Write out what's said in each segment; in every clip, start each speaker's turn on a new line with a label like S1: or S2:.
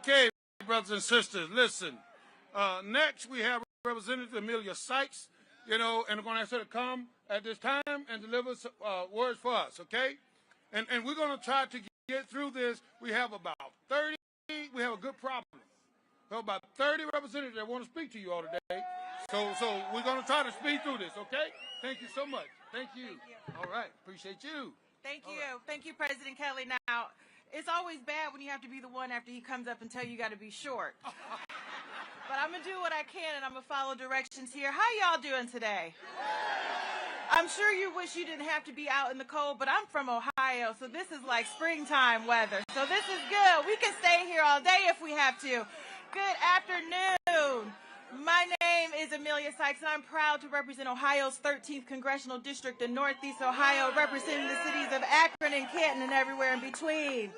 S1: Okay, brothers and sisters, listen. Next, we have Representative Amelia Sykes, and I'm going to ask her to come at this time and deliver words for us, okay? And we're going to try to get through this. We have about 30, we have a good problem. We have about 30 representatives that want to speak to you all today. So we're going to try to speed through this, okay? Thank you so much. Thank you. All right, appreciate you.
S2: Thank you. Right. Thank you, President Kelly. Now, it's always bad when you have to be the one after he comes up and tell you got to be short. But I'm going to do what I can, and I'm going to follow directions here. How y'all doing today? I'm sure you wish you didn't have to be out in the cold, but I'm from Ohio, so this is like springtime weather. So this is good. We can stay here all day if we have to. Good afternoon. My name is Amelia Sykes, and I'm proud to represent Ohio's 13th Congressional District in Northeast Ohio, representing the cities of Akron and Canton and everywhere in between.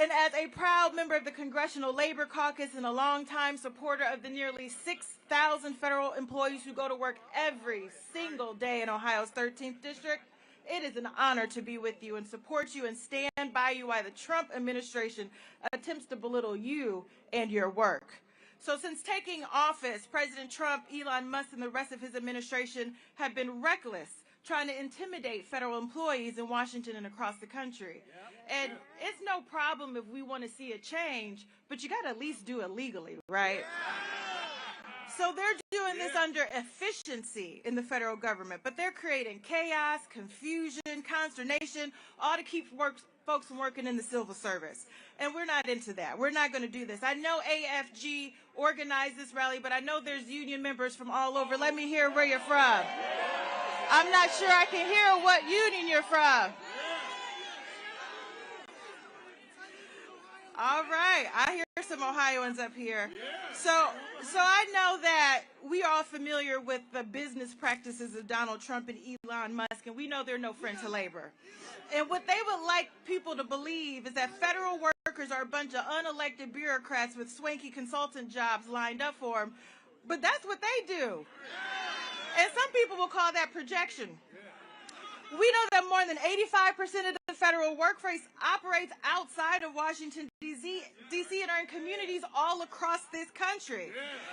S2: And as a proud member of the Congressional Labor Caucus and a longtime supporter of the nearly 6,000 federal employees who go to work every single day in Ohio's 13th District, it is an honor to be with you and support you and stand by you while the Trump administration attempts to belittle you and your work. So since taking office, President Trump, Elon Musk, and the rest of his administration have been reckless, trying to intimidate federal employees in Washington and across the country. And it's no problem if we want to see a change, but you got to at least do it legally, right? So they're doing this under efficiency in the federal government, but they're creating chaos, confusion, consternation, all to keep folks from working in the civil service. And we're not into that. We're not going to do this. I know AFGE organized this rally, but I know there's union members from all over. Let me hear where you're from. I'm not sure I can hear what union you're from. All right, I hear some Ohioans up here. So I know that we are all familiar with the business practices of Donald Trump and Elon Musk, and we know they're no friend to labor. And what they would like people to believe is that federal workers are a bunch of unelected bureaucrats with swanky consultant jobs lined up for them, but that's what they do. And some people will call that projection. We know that more than 85% of the federal workforce operates outside of Washington, D.C. and are in communities all across this country.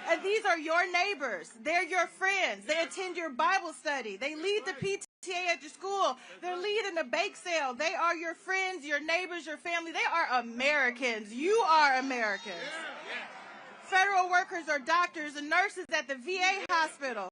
S2: And these are your neighbors. They're your friends. They attend your Bible study. They lead the PTA at your school. They're leading the bake sale. They are your friends, your neighbors, your family. They are Americans. You are Americans. Federal workers are doctors and nurses at the VA hospital.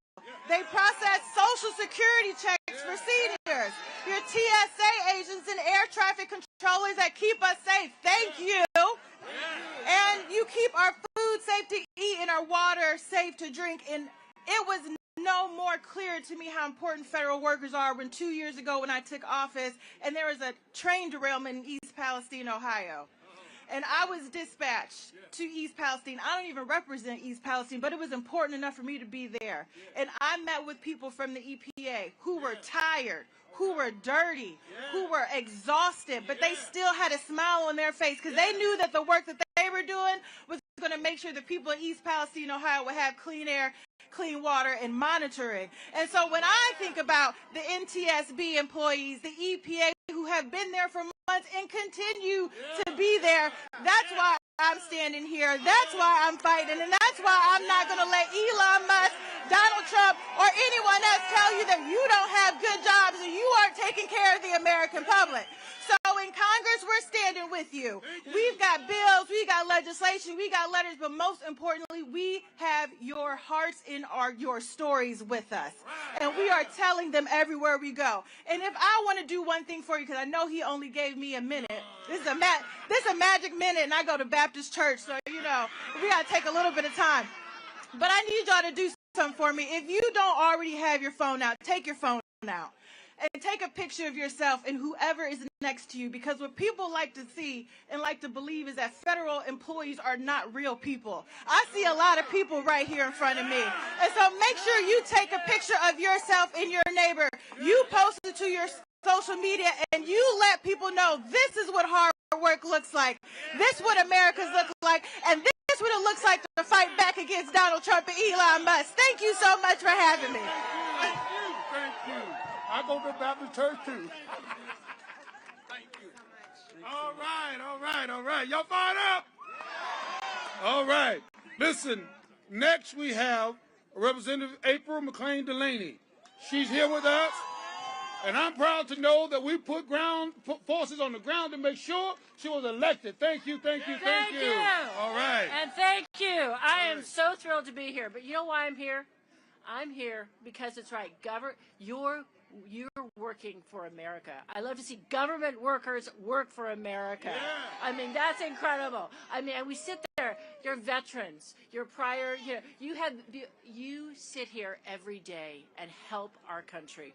S2: They process Social Security checks for seniors. Your TSA agents and air traffic controllers that keep us safe. Thank you. And you keep our food safe to eat and our water safe to drink. And it was no more clear to me how important federal workers are when 2 years ago when I took office and there was a train derailment in East Palestine, Ohio. And I was dispatched to East Palestine. I don't even represent East Palestine, but it was important enough for me to be there. And I met with people from the EPA who were tired, who were dirty, who were exhausted, but they still had a smile on their face because they knew that the work that they were doing was going to make sure the people in East Palestine, Ohio would have clean air, clean water, and monitoring. And so when I think about the NTSB employees, the EPA who have been there for months and continue to be there, that's why I'm standing here. That's why I'm fighting. And that's why I'm not going to let Elon Musk, Donald Trump, or anyone else tell you that you don't have good jobs and you aren't taking care of the American public. So in Congress, we're standing with you. We've got bills, we got legislation, we got letters, but most importantly, we have your hearts and your stories with us. And we are telling them everywhere we go. And if I want to do one thing for you, because I know he only gave me a minute, this is a magic minute, and I go to Baptist church, so, we got to take a little bit of time. But I need y'all to do something for me. If you don't already have your phone out, take your phone out. And take a picture of yourself and whoever is next to you, because what people like to see and like to believe is that federal employees are not real people. I see a lot of people right here in front of me. And so make sure you take a picture of yourself and your neighbor. You post it to your social media and you let people know this is what hard work looks like. This is what America's look like. And this is what it looks like to fight back against Donald Trump and Elon Musk. Thank you so much for having me.
S1: Thank you. I go to Baptist church too. Thank you. All right. Y'all fired up? All right. Listen, next we have Representative April McLean Delaney. She's here with us, and I'm proud to know that we put forces on the ground to make sure she was elected. Thank you, thank you, thank you. All right.
S3: And thank you. I am so thrilled to be here. But you know why I'm here? I'm here because it's right. You're working for America. I love to see government workers work for America.
S1: Yeah.
S3: I mean, that's incredible. I mean, we sit there. You're veterans. You're prior. You sit here every day and help our country.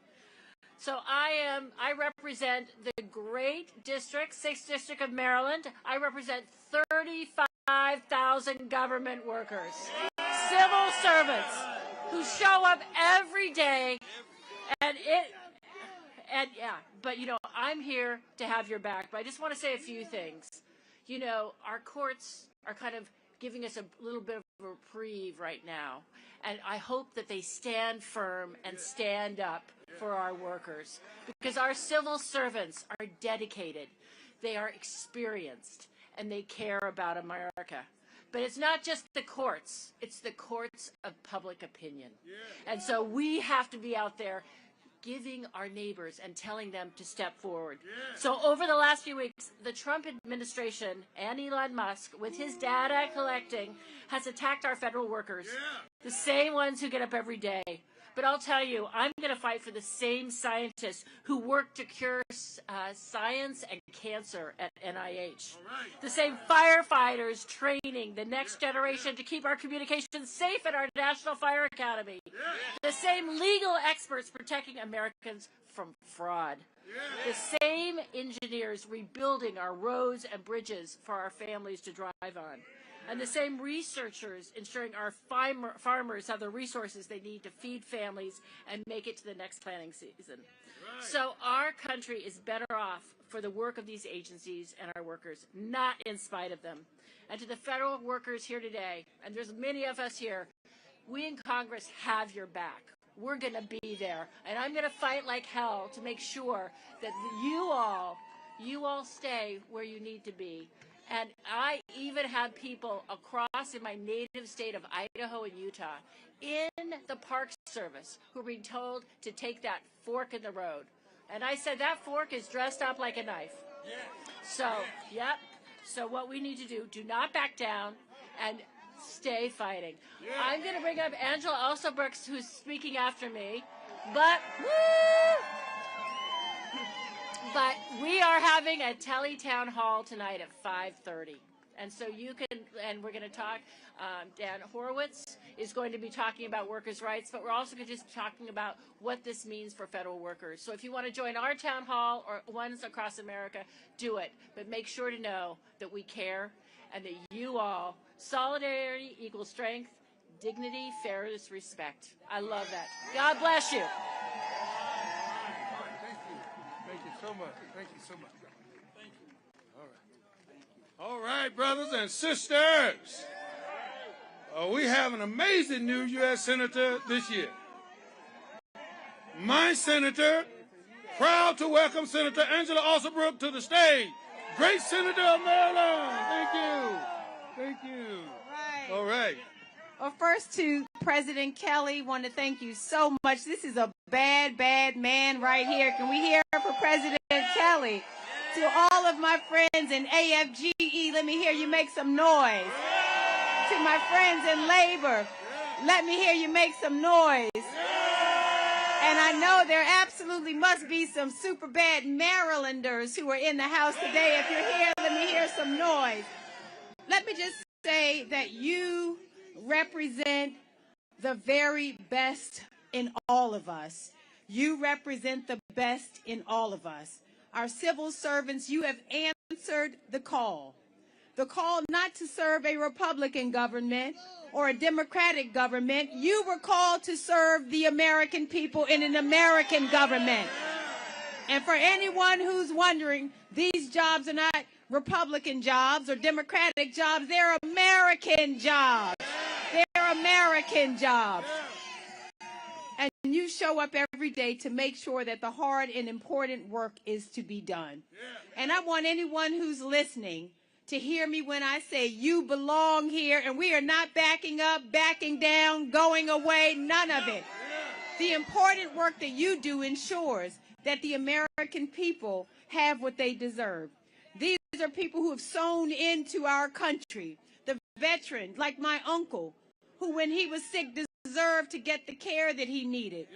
S3: So I represent the great district, 6th District of Maryland. I represent 35,000 government workers, civil servants who show up every day. But I'm here to have your back. But I just want to say a few things. Our courts are kind of giving us a little bit of a reprieve right now. And I hope that they stand firm and stand up for our workers, because our civil servants are dedicated, they are experienced, and they care about America. But it's not just the courts, it's the courts of public opinion. And so we have to be out there giving our neighbors and telling them to step forward. So over the last few weeks, the Trump administration and Elon Musk, with his data collecting, has attacked our federal workers, the same ones who get up every day. But I'll tell you, I'm going to fight for the same scientists who work to cure science and cancer at NIH. The same firefighters training the next generation to keep our communications safe at our National Fire Academy. The same legal experts protecting Americans from fraud. The same engineers rebuilding our roads and bridges for our families to drive on. And the same researchers ensuring our farmers have the resources they need to feed families and make it to the next planting season. So our country is better off for the work of these agencies and our workers, not in spite of them. And to the federal workers here today, and there's many of us here, we in Congress have your back. We're going to be there. And I'm going to fight like hell to make sure that you all stay where you need to be. And I even have people across in my native state of Idaho and Utah in the Park Service who are being told to take that fork in the road. And I said that fork is dressed up like a knife. So, So what we need to do not back down and stay fighting. I'm going to bring up Angela Alsobrooks, who's speaking after me. But we are having a tele-town hall tonight at 5:30. And so we're going to talk, Dan Horowitz is going to be talking about workers' rights, but we're also going to just talking about what this means for federal workers. So if you want to join our town hall or ones across America, do it. But make sure to know that we care and that you all, solidarity equals strength, dignity, fairness, respect. I love that. God bless you.
S1: Thank you so much. Thank you so much. Thank you. All right, brothers and sisters. We have an amazing new U.S. Senator this year. My senator, proud to welcome Senator Angela Alsobrooks to the stage. Great Senator of Maryland. Thank you. Thank you. All right.
S2: Well, first to President Kelly, want to thank you so much. This is a bad, bad man right here. Can we hear for President Kelly? To all of my friends in AFGE, let me hear you make some noise. To my friends in labor, let me hear you make some noise. And I know there absolutely must be some super bad Marylanders who are in the house today. If you're here, let me hear some noise. Let me just say that you represent the very best in all of us. You represent the best in all of us. Our civil servants, you have answered the call. The call not to serve a Republican government or a Democratic government. You were called to serve the American people in an American government. And for anyone who's wondering, these jobs are not Republican jobs or Democratic jobs. They're American jobs. They're American jobs. And you show up every day to make sure that the hard and important work is to be done. And I want anyone who's listening to hear me when I say you belong here, and we are not backing up, backing down, going away, none of it. The important work that you do ensures that the American people have what they deserve. These are people who have sown into our country. The veterans, like my uncle, who when he was sick deserved to get the care that he needed.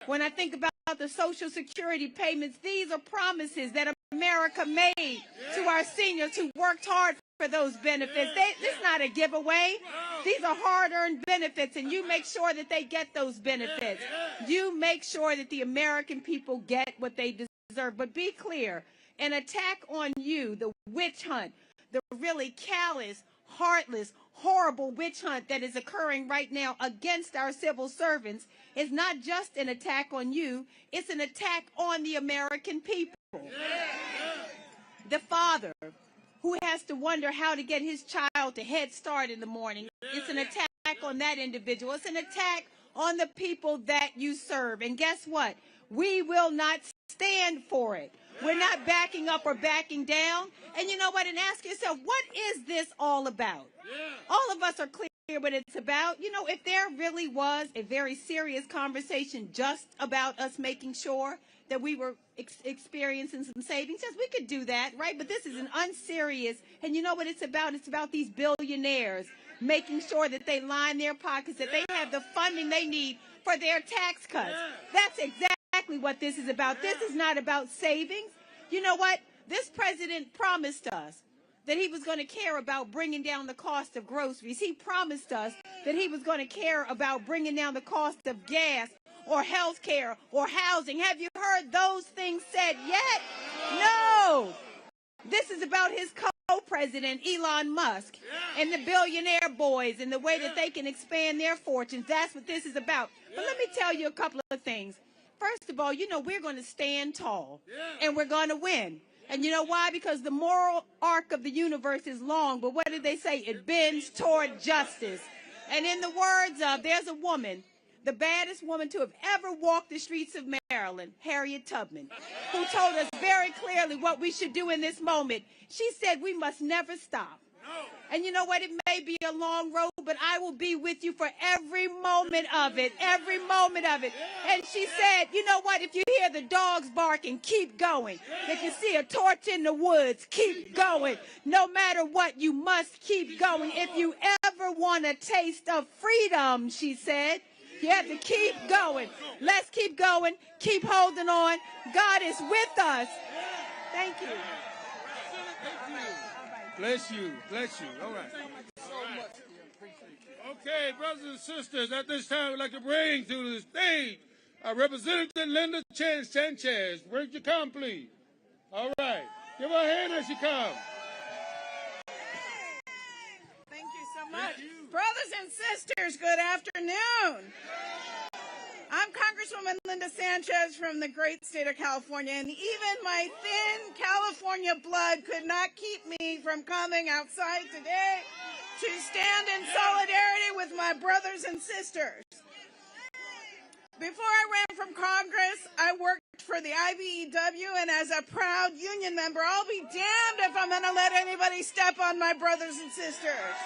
S2: When I think about the Social Security payments, these are promises that America made to our seniors who worked hard for those benefits. This is not a giveaway. These are hard-earned benefits, and you make sure that they get those benefits. You make sure that the American people get what they deserve. But be clear, an attack on you, the witch hunt, the really callous, heartless, horrible witch hunt that is occurring right now against our civil servants is not just an attack on you, it's an attack on the American people. The father who has to wonder how to get his child to Head Start in the morning, it's an attack on that individual. It's an attack on the people that you serve. And guess what? We will not stand for it. We're not backing up or backing down. And you know what? And ask yourself, what is this all about? All of us are clear what it's about. You know, if there really was a very serious conversation just about us making sure that we were experiencing some savings, yes, we could do that, right? But this is an unserious, and you know what it's about? It's about these billionaires making sure that they line their pockets, that they have the funding they need for their tax cuts. That's exactly what this is about. This is not about savings. You know what? This president promised us that he was going to care about bringing down the cost of groceries. He promised us that he was going to care about bringing down the cost of gas or health care or housing. Have you heard those things said yet? No. This is about his co-president, Elon Musk, and the billionaire boys and the way that they can expand their fortunes. That's what this is about. But let me tell you a couple of things. First of all, you know, we're going to stand tall, and we're going to win. And you know why? Because the moral arc of the universe is long, but what did they say? It bends toward justice. And in the words of, there's a woman, the baddest woman to have ever walked the streets of Maryland, Harriet Tubman, who told us very clearly what we should do in this moment. She said we must never stop. And you know what? It may be a long road, but I will be with you for every moment of it, every moment of it. And she said, you know what? If you hear the dogs barking, keep going. If you see a torch in the woods, keep going. No matter what, you must keep going. If you ever want a taste of freedom, she said, you have to keep going. Let's keep going. Keep holding on. God is with us. Thank you.
S1: Bless you. Bless you. All right. Okay, brothers and sisters, at this time, we'd like to bring to the stage Representative Linda Sanchez. Where'd you come, please? All right. Give her a hand as she comes.
S4: Thank you so much. Brothers and sisters, good afternoon. I'm Congresswoman Linda Sanchez from the great state of California, and even my thin California blood could not keep me from coming outside today to stand in solidarity with my brothers and sisters. Before I ran from Congress, I worked for the IBEW, and as a proud union member, I'll be damned if I'm going to let anybody step on my brothers and sisters.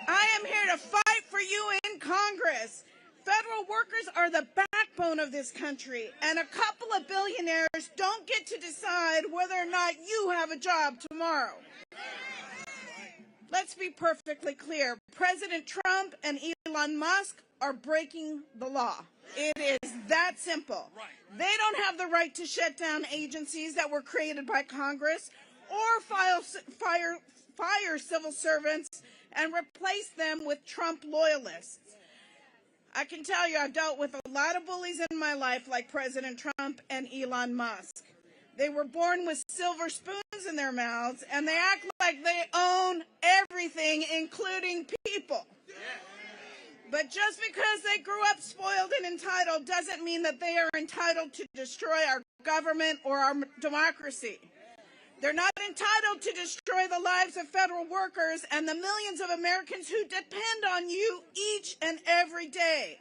S4: I am here to fight for you in Congress. Federal workers are the backbone of this country, and a couple of billionaires don't get to decide whether or not you have a job tomorrow. Let's be perfectly clear. President Trump and Elon Musk are breaking the law. It is that simple. They don't have the right to shut down agencies that were created by Congress or fire civil servants and replace them with Trump loyalists. I can tell you I've dealt with a lot of bullies in my life like President Trump and Elon Musk. They were born with silver spoons in their mouths, and they act like they own everything, including people. But just because they grew up spoiled and entitled doesn't mean that they are entitled to destroy our government or our democracy. They're not entitled to destroy the lives of federal workers and the millions of Americans who depend on you each and every day.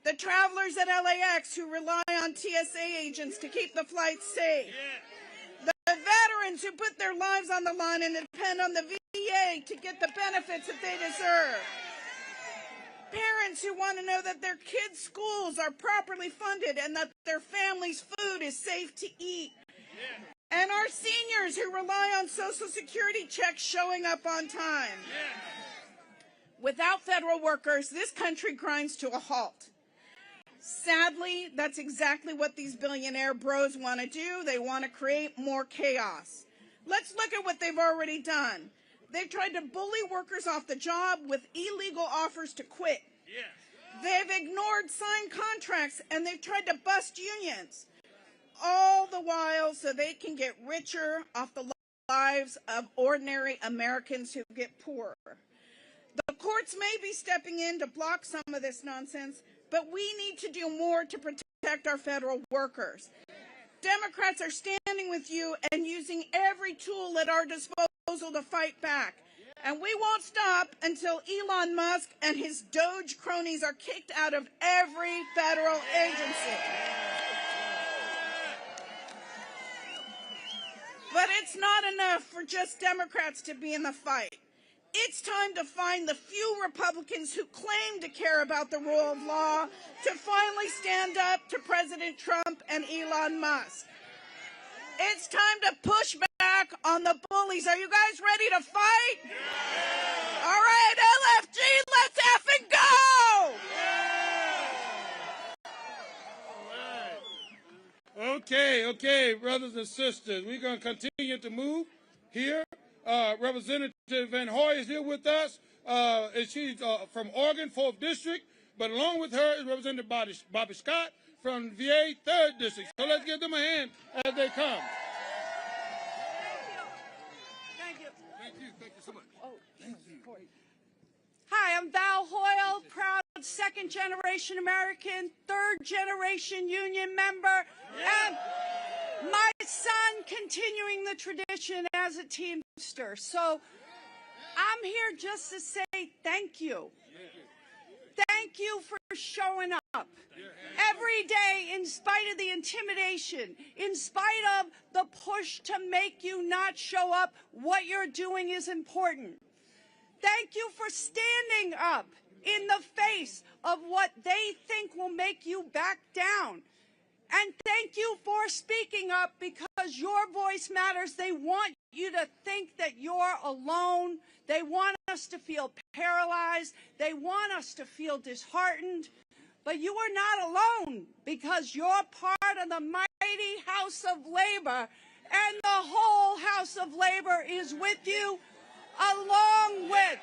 S4: The travelers at LAX who rely on TSA agents to keep the flights safe. The veterans who put their lives on the line and depend on the VA to get the benefits that they deserve. Parents who want to know that their kids' schools are properly funded and that their family's food is safe to eat. And our seniors who rely on Social Security checks showing up on time. Without federal workers, this country grinds to a halt. Sadly, that's exactly what these billionaire bros want to do. They want to create more chaos. Let's look at what they've already done. They've tried to bully workers off the job with illegal offers to quit. They've ignored signed contracts, and they've tried to bust unions. All the while so they can get richer off the lives of ordinary Americans who get poorer. The courts may be stepping in to block some of this nonsense, but we need to do more to protect our federal workers. Democrats are standing with you and using every tool at our disposal to fight back. And we won't stop until Elon Musk and his Doge cronies are kicked out of every federal agency. But it's not enough for just Democrats to be in the fight. It's time to find the few Republicans who claim to care about the rule of law to finally stand up to President Trump and Elon Musk. It's time to push back on the bullies. Are you guys ready to fight? Yeah. All right, LFG, let's effing go!
S1: Yeah. Okay, brothers and sisters, we're going to continue to move here. Representative Van Hoy is here with us. And she's from Oregon, 4th District, but along with her is Representative Bobby Scott from VA 3rd District. So let's give them a hand as they come.
S5: Thank you.
S1: Thank you so much.
S5: Oh, thank you. Hi, I'm Val Hoyle, proud second-generation American, third-generation union member, and my son continuing the tradition as a Teamster. So I'm here just to say thank you. Thank you for showing up every day in spite of the intimidation, in spite of the push to make you not show up. What you're doing is important. Thank you for standing up in the face of what they think will make you back down. And thank you for speaking up because your voice matters. They want you to think that you're alone. They want us to feel paralyzed. They want us to feel disheartened. But you are not alone because you're part of the mighty House of Labor, and the whole House of Labor is with you, along with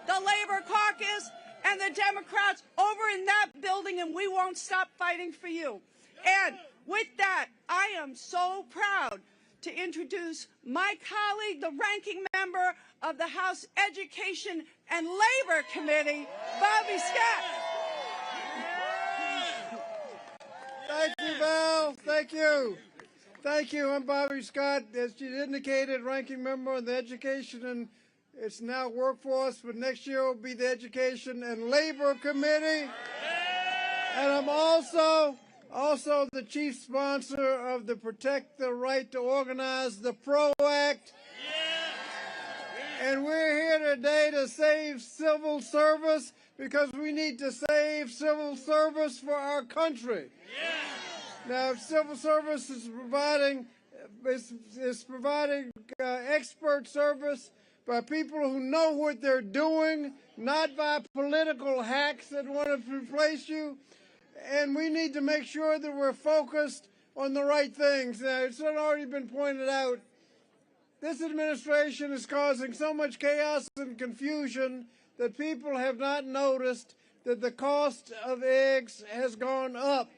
S5: the Labor Caucus and the Democrats over in that building, and we won't stop fighting for you. And with that, I am so proud to introduce my colleague, the ranking member of the House Education and Labor Committee, Bobby Schatz.
S6: Thank you, Val. Thank you. Thank you. I'm Bobby Scott, as you indicated, ranking member of the Education and it's now Workforce, but next year will be the Education and Labor Committee. And I'm also the chief sponsor of the Protect the Right to Organize, the PRO Act. And we're here today to save civil service because we need to save civil service for our country. Now, civil service is providing expert service by people who know what they're doing, not by political hacks that want to replace you. And we need to make sure that we're focused on the right things. Now, it's already been pointed out, this administration is causing so much chaos and confusion that people have not noticed that the cost of eggs has gone up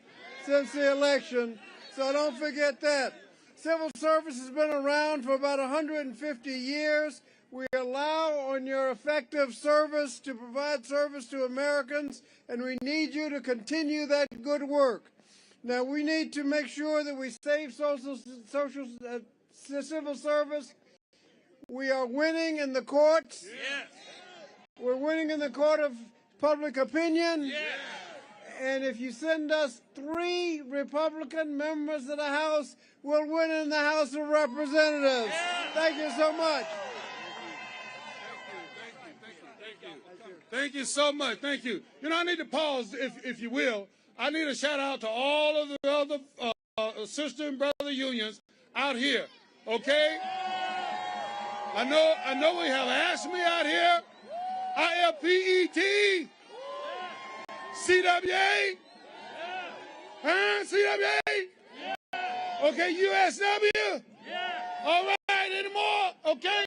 S6: since the election. So don't forget that. Civil service has been around for about 150 years. We allow on your effective service to provide service to Americans, and we need you to continue that good work. Now, we need to make sure that we save civil service. We are winning in the courts. Yes. We're winning in the court of public opinion. Yes. And if you send us 3 Republican members of the House, we'll win in the House of Representatives. Thank you so much.
S1: Thank you so much. Thank you. You know, I need to pause, if you will. I need a shout out to all of the other sister and brother unions out here. Okay? I know we have ASME out here, IFPET, CWA, CWA, okay, USW, all right, any more, okay,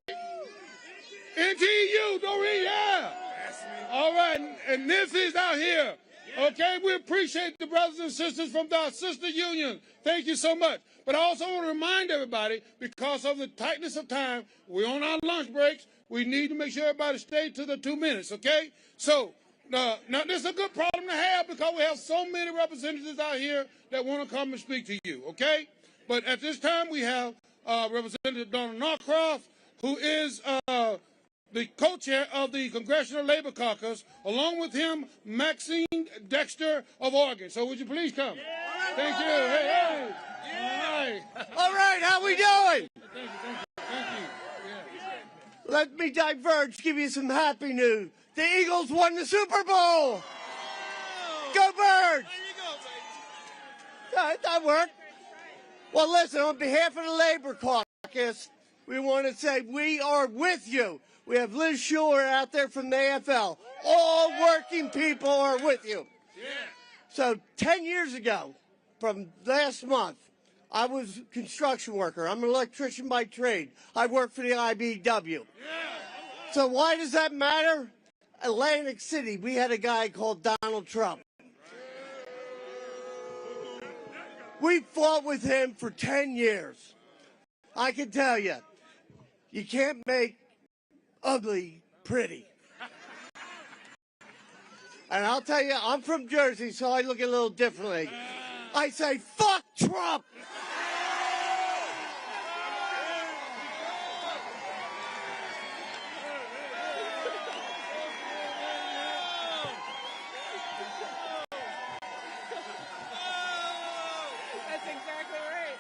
S1: NTU, don't read, yeah, all right, and NIFI's out here, okay, we appreciate the brothers and sisters from our sister union, thank you so much. But I also want to remind everybody, because of the tightness of time, we're on our lunch breaks. We need to make sure everybody stays to the 2 minutes, okay? So, now this is a good problem to have because we have so many representatives out here that want to come and speak to you, okay? But at this time, we have Representative Donald Norcroft, who is the co-chair of the Congressional Labor Caucus, along with him, Maxine Dexter of Oregon. So would you please come? Yeah. Thank you. Hey, hey.
S7: All right, how we doing?
S1: Thank you. Yeah.
S7: Let me diverge, give you some happy news. The Eagles won the Super Bowl. Go Birds!
S1: There you go, baby.
S7: That worked. Well, listen, on behalf of the Labor Caucus, we want to say we are with you. We have Liz Schuler out there from the AFL. All working people are with you.
S1: Yeah.
S7: So 10 years ago, from last month, I was a construction worker. I'm an electrician by trade. I work for the IBW.
S1: Yeah.
S7: So why does that matter? Atlantic City, we had a guy called Donald Trump. We fought with him for 10 years. I can tell you, you can't make ugly pretty. And I'll tell you, I'm from Jersey, so I look a little differently. I say, fuck Trump!
S2: That's exactly right.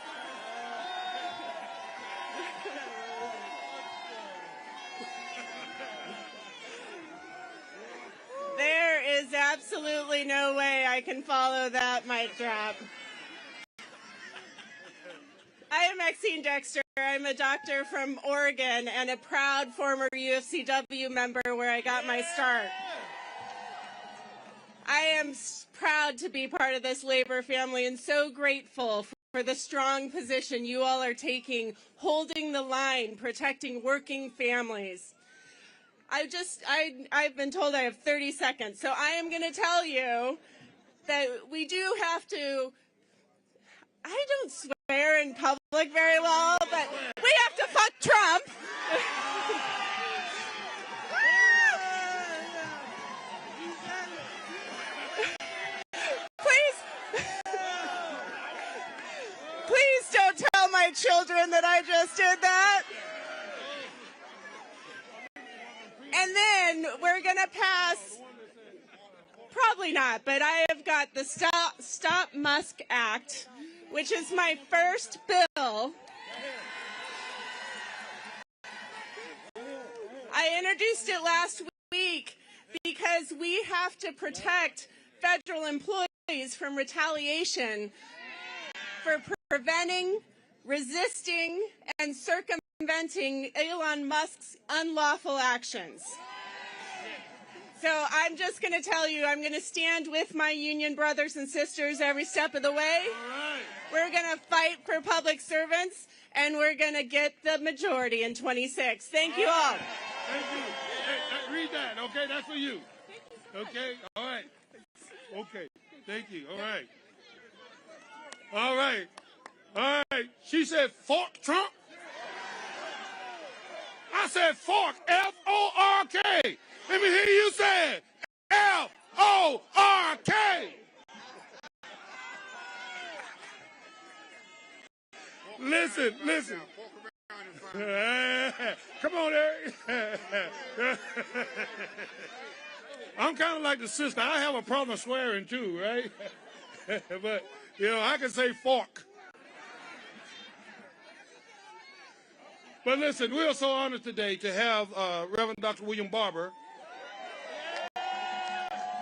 S2: There is absolutely no way I can follow that mic drop. I am Maxine Dexter. I'm a doctor from Oregon and a proud former UFCW member where I got my start. I am proud to be part of this labor family and so grateful for the strong position you all are taking, holding the line, protecting working families. I've been told I have 30 seconds, so I am going to tell you that we do have to, I don't swear in public very well, but we have to fuck Trump. Please don't tell my children that I just did that. And then we're going to pass, probably not, but I have got the Stop Musk Act, which is my first bill. I introduced it last week because we have to protect federal employees from retaliation for preventing, resisting, and circumventing Elon Musk's unlawful actions. So I'm just going to tell you, I'm going to stand with my union brothers and sisters every step of the way. We're going to fight for public servants, and we're going to get the majority in 26. Thank you all.
S1: Thank you. Hey, read that, okay? That's for you. Okay? All right. Okay. Thank you. All right. All right. All right. She said, fork Trump. I said fork, F-O-R-K. Let me hear you say it. F-O-R-K. Listen. Come on, Eric. I'm kind of like the sister. I have a problem swearing too, right? But, you know, I can say fork. But listen, we are so honored today to have Reverend Dr. William Barber,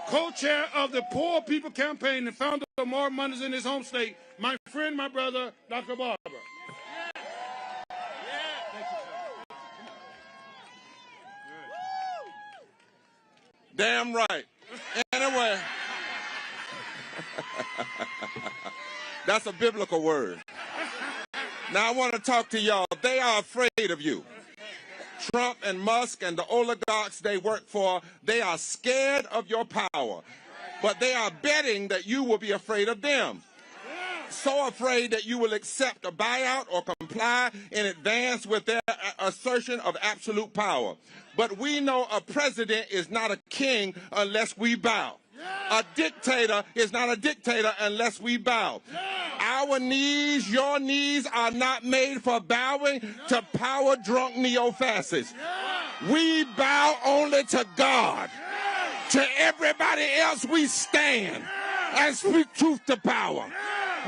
S1: co-chair of the Poor People Campaign and founder of More Mondays in his home state, my friend, my brother, Dr. Barber.
S8: Damn right. Anyway, that's a biblical word. Now I want to talk to y'all. They are afraid of you. Trump and Musk and the oligarchs they work for, they are scared of your power. But they are betting that you will be afraid of them. So afraid that you will accept a buyout or comply in advance with their assertion of absolute power. But we know a president is not a king unless we bow. A dictator is not a dictator unless we bow. Our knees, your knees are not made for bowing to power-drunk neo-fascists. We bow only to God. To everybody else, we stand and speak truth to power.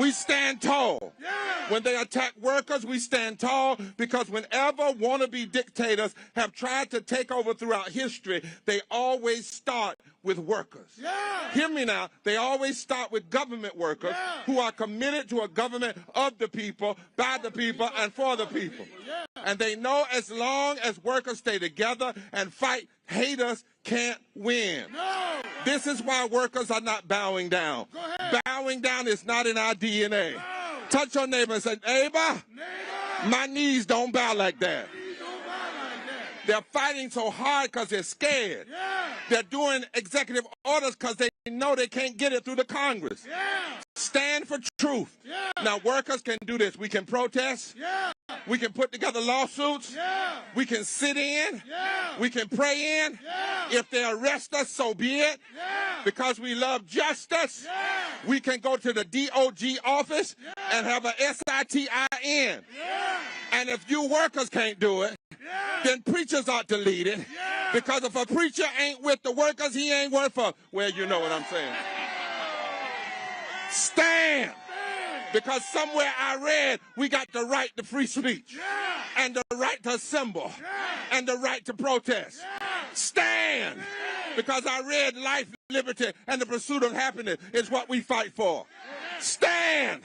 S8: We stand tall. When they attack workers, we stand tall because whenever wannabe dictators have tried to take over throughout history, they always start with workers. Hear me now. They always start with government workers who are committed to a government of the people, by the people, and for the people. And they know as long as workers stay together and fight, haters can't win. This is why workers are not bowing down. Bowing down is not in our DNA. Touch your neighbor and say, neighbor, my knees don't bow like that. They're fighting so hard because they're scared. They're doing executive orders because they know they can't get it through the Congress. Stand for truth. Now, workers can do this. We can protest. We can put together lawsuits. We can sit in. We can pray in. If they arrest us, so be it. Because we love justice, we can go to the DOJ office and have a SITIN. And if you workers can't do it, then preachers ought to lead it. Because if a preacher ain't with the workers, he ain't worth for. Well, you know what I'm saying. Stand. Because somewhere I read we got the right to free speech and the right to assemble and the right to protest. Stand. Because I read life, liberty, and the pursuit of happiness is what we fight for. Stand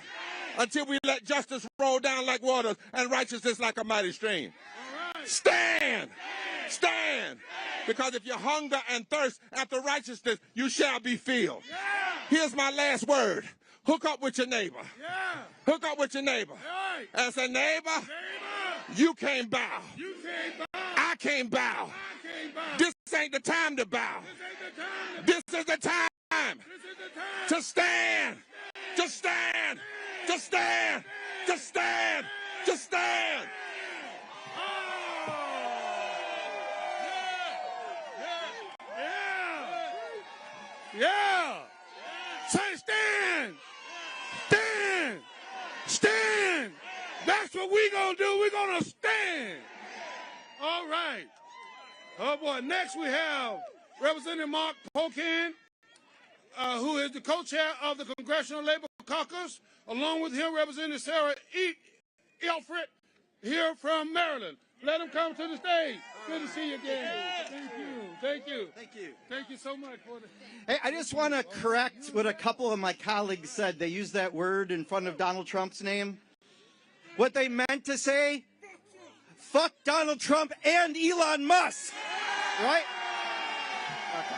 S8: until we let justice roll down like waters and righteousness like a mighty stream. Stand. Stand. Because if you hunger and thirst after righteousness, you shall be filled. Here's my last word. Hook up with your neighbor. Hook up with your neighbor. And say, neighbor, you can't bow. I can't bow. This ain't the time to bow. This is the time to stand. To stand. To stand. To stand. To stand.
S1: Yeah. Say stand. Stand. Stand. That's what we gonna do. We're gonna stand. All right. Oh boy. Next we have Representative Mark Pocan, who is the co-chair of the Congressional Labor Caucus. Along with him, Representative Sarah Elfred, here from Maryland. Let him come to the stage. Good to see you again. Thank you. Thank you.
S9: Thank you.
S1: Thank you so much for the...
S9: Hey, I just want to correct what a couple of my colleagues said. They used that word in front of Donald Trump's name. What they meant to say, fuck Donald Trump and Elon Musk. Right? Okay.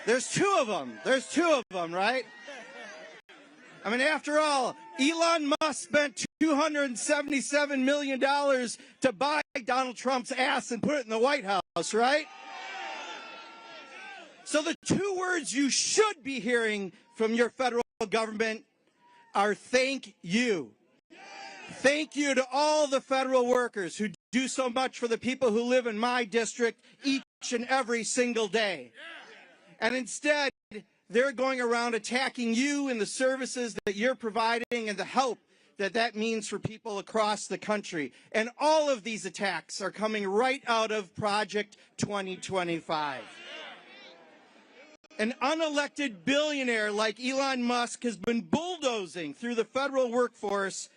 S9: There's two of them. There's two of them, right? I mean, after all, Elon Musk spent $277 million to buy Donald Trump's ass and put it in the White House, right? So the two words you should be hearing from your federal government are thank you. Thank you to all the federal workers who do so much for the people who live in my district each and every single day. And instead, they're going around attacking you and the services that you're providing and the help that means for people across the country. And all of these attacks are coming right out of Project 2025. An unelected billionaire like Elon Musk has been bulldozing through the federal workforce,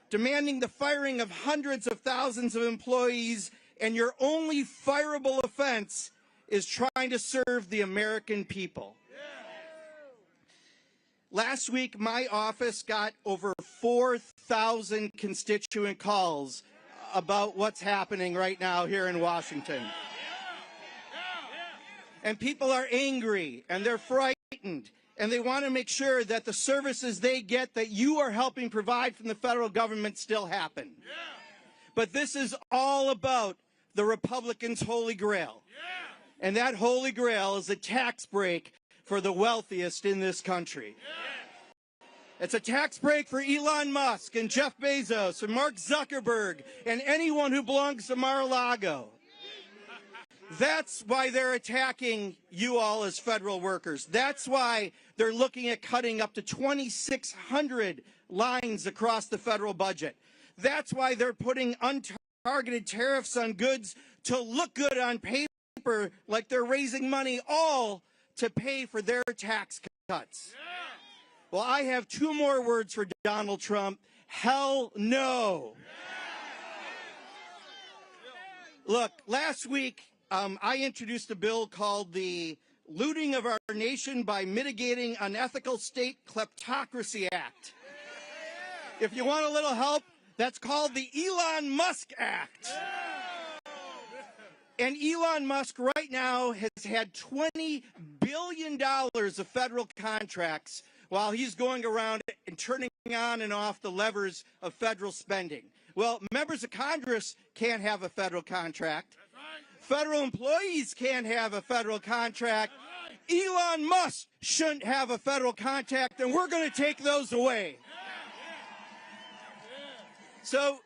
S9: demanding the firing of hundreds of thousands of employees, and your only fireable offense is trying to serve the American people. Last week, my office got over 4,000 constituent calls about what's happening right now here in Washington. And people are angry, and they're frightened, and they want to make sure that the services they get that you are helping provide from the federal government still happen. But this is all about the Republicans' Holy Grail. And that Holy Grail is a tax break for the wealthiest in this country. It's a tax break for Elon Musk and Jeff Bezos and Mark Zuckerberg and anyone who belongs to Mar-a-Lago. That's why they're attacking you all as federal workers. That's why they're looking at cutting up to 2,600 lines across the federal budget. That's why they're putting untargeted tariffs on goods to look good on paper, like they're raising money all to pay for their tax cuts. Well, I have two more words for Donald Trump. Hell no. Look, last week, I introduced a bill called the Looting of Our Nation by Mitigating Unethical State Kleptocracy Act. If you want a little help, that's called the Elon Musk Act. And Elon Musk right now has had $20 billion of federal contracts while he's going around and turning on and off the levers of federal spending. Well, members of Congress can't have a federal contract. Federal employees can't have a federal contract. Elon Musk shouldn't have a federal contract, and we're going to take those away. So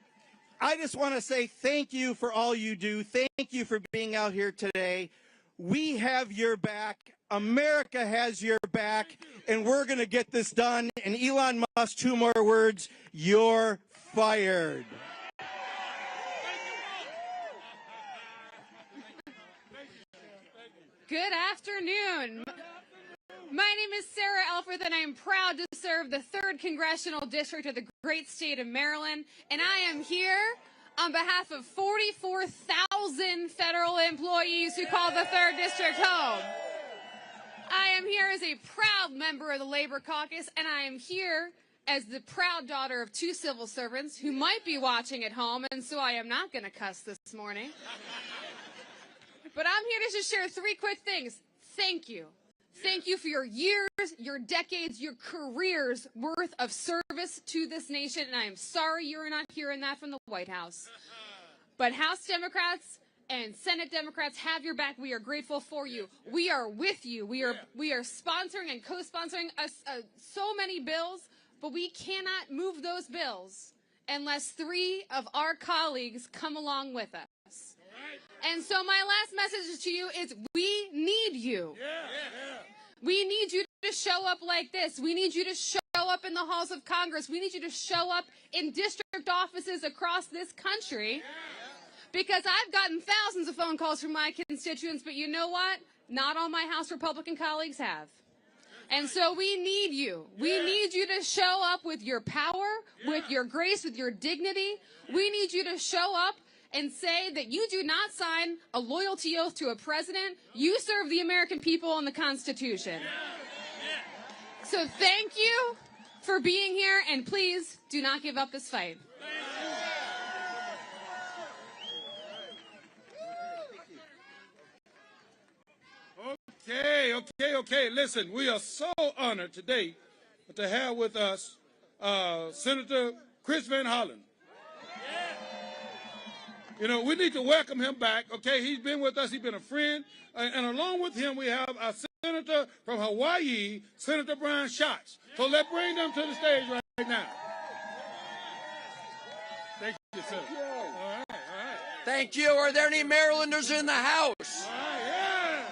S9: I just want to say thank you for all you do. Thank you for being out here today. We have your back. America has your back, and we're going to get this done. And Elon Musk, two more words, you're fired.
S10: Good afternoon. My name is Sarah Elfreth, and I am proud to serve the 3rd Congressional District of the great state of Maryland. And I am here on behalf of 44,000 federal employees who call the 3rd District home. I am here as a proud member of the Labor Caucus, and I am here as the proud daughter of 2 civil servants who might be watching at home, and so I am not going to cuss this morning. But I'm here to just share 3 quick things. Thank you. Thank you for your years, your decades, your careers worth of service to this nation, and I am sorry you are not hearing that from the White House. But House Democrats and Senate Democrats have your back. We are grateful for you. We are with you. We are sponsoring and co-sponsoring so many bills, but we cannot move those bills unless 3 of our colleagues come along with us. And so my last message to you is we need you. We need you to show up like this. We need you to show up in the halls of Congress. We need you to show up in district offices across this country. Because I've gotten thousands of phone calls from my constituents, but you know what? Not all my House Republican colleagues have. And so we need you. We need you to show up with your power, with your grace, with your dignity. We need you to show up and say that you do not sign a loyalty oath to a president. You serve the American people and the Constitution. So thank you for being here, and please do not give up this fight.
S1: Okay. Listen, we are so honored today to have with us Senator Chris Van Hollen. You know, we need to welcome him back, okay? He's been with us. He's been a friend. And along with him, we have our senator from Hawaii, Senator Brian Schatz. So let's bring them to the stage right now. Thank you, sir. All right.
S11: Thank you. Are there any Marylanders in the house?
S1: All right, yeah.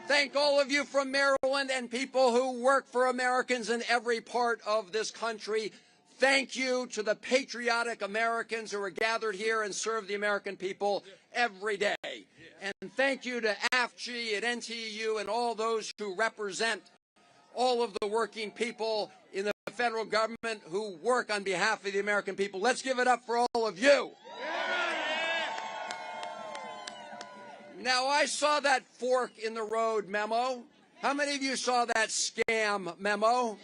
S11: Thank all of you from Maryland and people who work for Americans in every part of this country. Thank you to the patriotic Americans who are gathered here and serve the American people every day. And thank you to AFGE and NTU and all those who represent all of the working people in the federal government who work on behalf of the American people. Let's give it up for all of you. Now, I saw that fork in the road memo. How many of you saw that scam memo?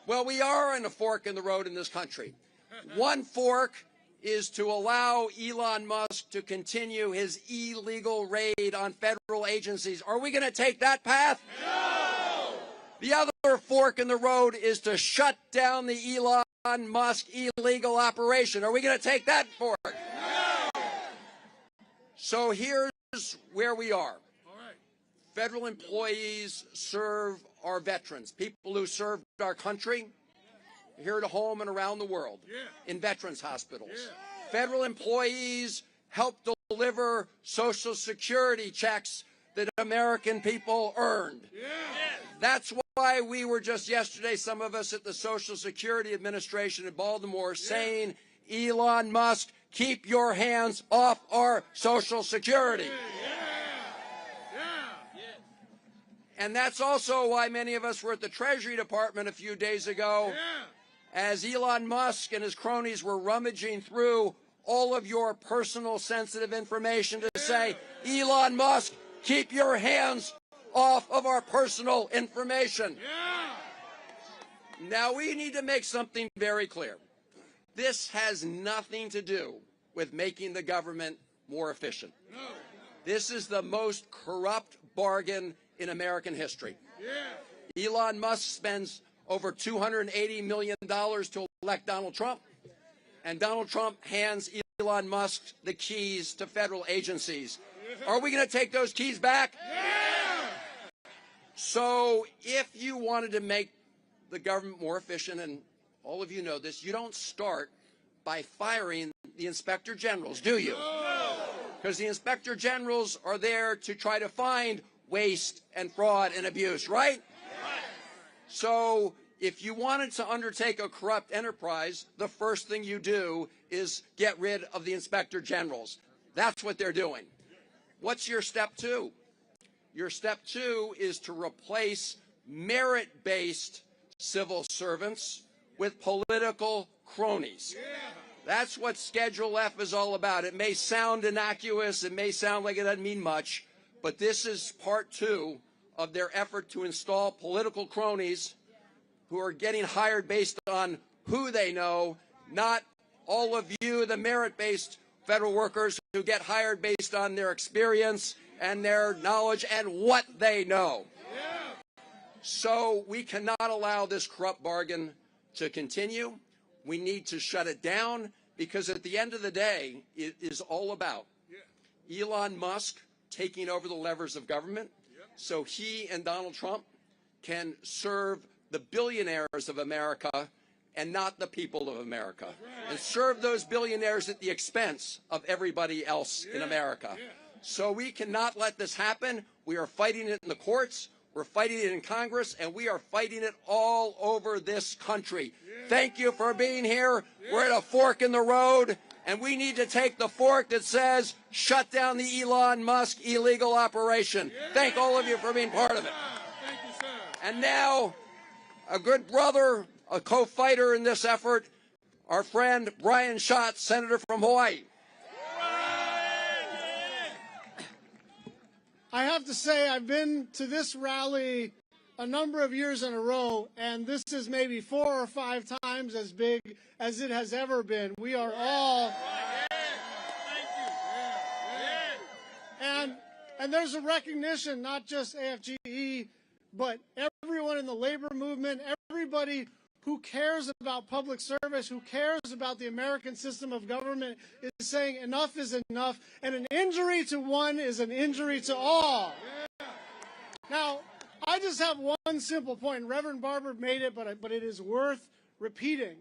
S11: Well, we are in a fork in the road in this country. One fork is to allow Elon Musk to continue his illegal raid on federal agencies. Are we going to take that path? No! The other fork in the road is to shut down the Elon Musk illegal operation. Are we going to take that fork? No! So here's where we are. All right. Federal employees serve our veterans, people who served our country here at home and around the world, in veterans hospitals. Federal employees help deliver Social Security checks that American people earned. That's why we were just yesterday, some of us at the Social Security Administration in Baltimore, saying, Elon Musk, keep your hands off our Social Security. And that's also why many of us were at the Treasury Department a few days ago, as Elon Musk and his cronies were rummaging through all of your personal sensitive information to say, Elon Musk, keep your hands off of our personal information. Now, we need to make something very clear. This has nothing to do with making the government more efficient. This is the most corrupt bargain in American history. Elon Musk spends over $280 million to elect Donald Trump, and Donald Trump hands Elon Musk the keys to federal agencies. Are we going to take those keys back? So if you wanted to make the government more efficient, and all of you know this, you don't start by firing the inspector generals, do you? Because the inspector generals are there to try to find waste and fraud and abuse, right? So if you wanted to undertake a corrupt enterprise, the first thing you do is get rid of the inspector generals. That's what they're doing. What's your step two? Your step two is to replace merit-based civil servants with political cronies. That's what Schedule F is all about. It may sound innocuous, it may sound like it doesn't mean much, but this is part two of their effort to install political cronies who are getting hired based on who they know, not all of you, the merit-based federal workers who get hired based on their experience and their knowledge and what they know. So we cannot allow this corrupt bargain to continue. We need to shut it down, because at the end of the day, it is all about Elon Musk taking over the levers of government so he and Donald Trump can serve the billionaires of America and not the people of America, and serve those billionaires at the expense of everybody else in America. So we cannot let this happen. We are fighting it in the courts, we're fighting it in Congress, and we are fighting it all over this country. Thank you for being here. We're at a fork in the road, and we need to take the fork that says, shut down the Elon Musk illegal operation. Thank all of you for being part of it.
S1: Thank you, sir.
S11: And now, a good brother, a co-fighter in this effort, our friend Brian Schatz, Senator from Hawaii.
S6: I have to say, I've been to this rally a number of years in a row, and this is maybe 4 or 5 times as big as it has ever been. We are all... And there's a recognition, not just AFGE, but everyone in the labor movement, everybody who cares about public service, who cares about the American system of government, is saying enough is enough, and an injury to one is an injury to all. Now, I just have one simple point. Reverend Barber made it, but it is worth repeating.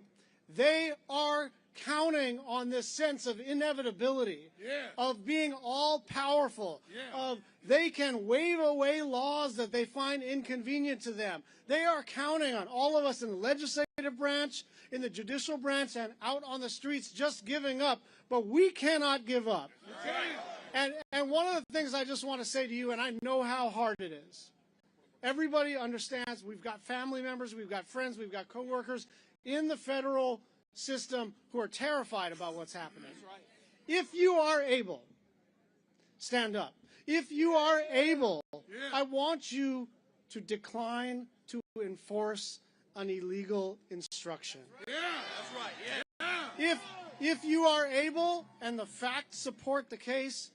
S6: They are counting on this sense of inevitability, of being all-powerful, of they can wave away laws that they find inconvenient to them. They are counting on all of us in the legislative branch, in the judicial branch, and out on the streets just giving up. But we cannot give up. And one of the things I just want to say to you, and I know how hard it is, everybody understands we've got family members, we've got friends, we've got coworkers in the federal system who are terrified about what's happening. If you are able, stand up. If you are able, I want you to decline to enforce an illegal instruction. If you are able and the facts support the case,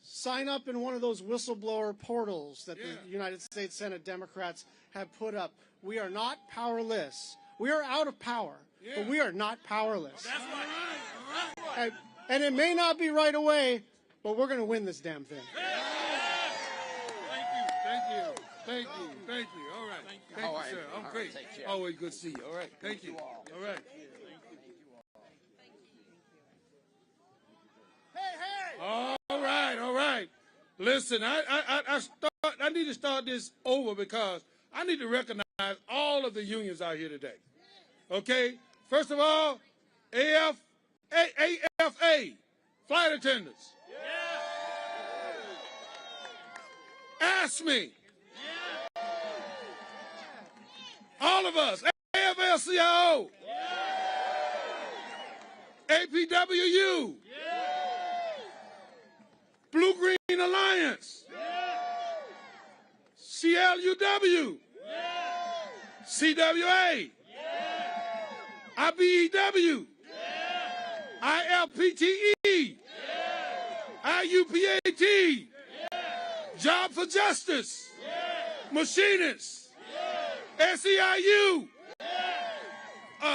S6: sign up in one of those whistleblower portals that the United States Senate Democrats have put up. We are not powerless. We are out of power, but we are not powerless. That's right. And it may not be right away, but we're going to win this damn thing.
S1: Thank you. All right. Thank you, sir. I'm great. Always good to see you. All right. Thank you. All right. All right. Listen, I need to start this over because I need to recognize all of the unions out here today. Okay? First of all, AFA, flight attendants. AFGE. All of us, AFL-CIO, APWU, Blue Green Alliance, CLUW, CWA, IBEW, ILPTE, IUPAT, Job for Justice, Machinists, SEIU,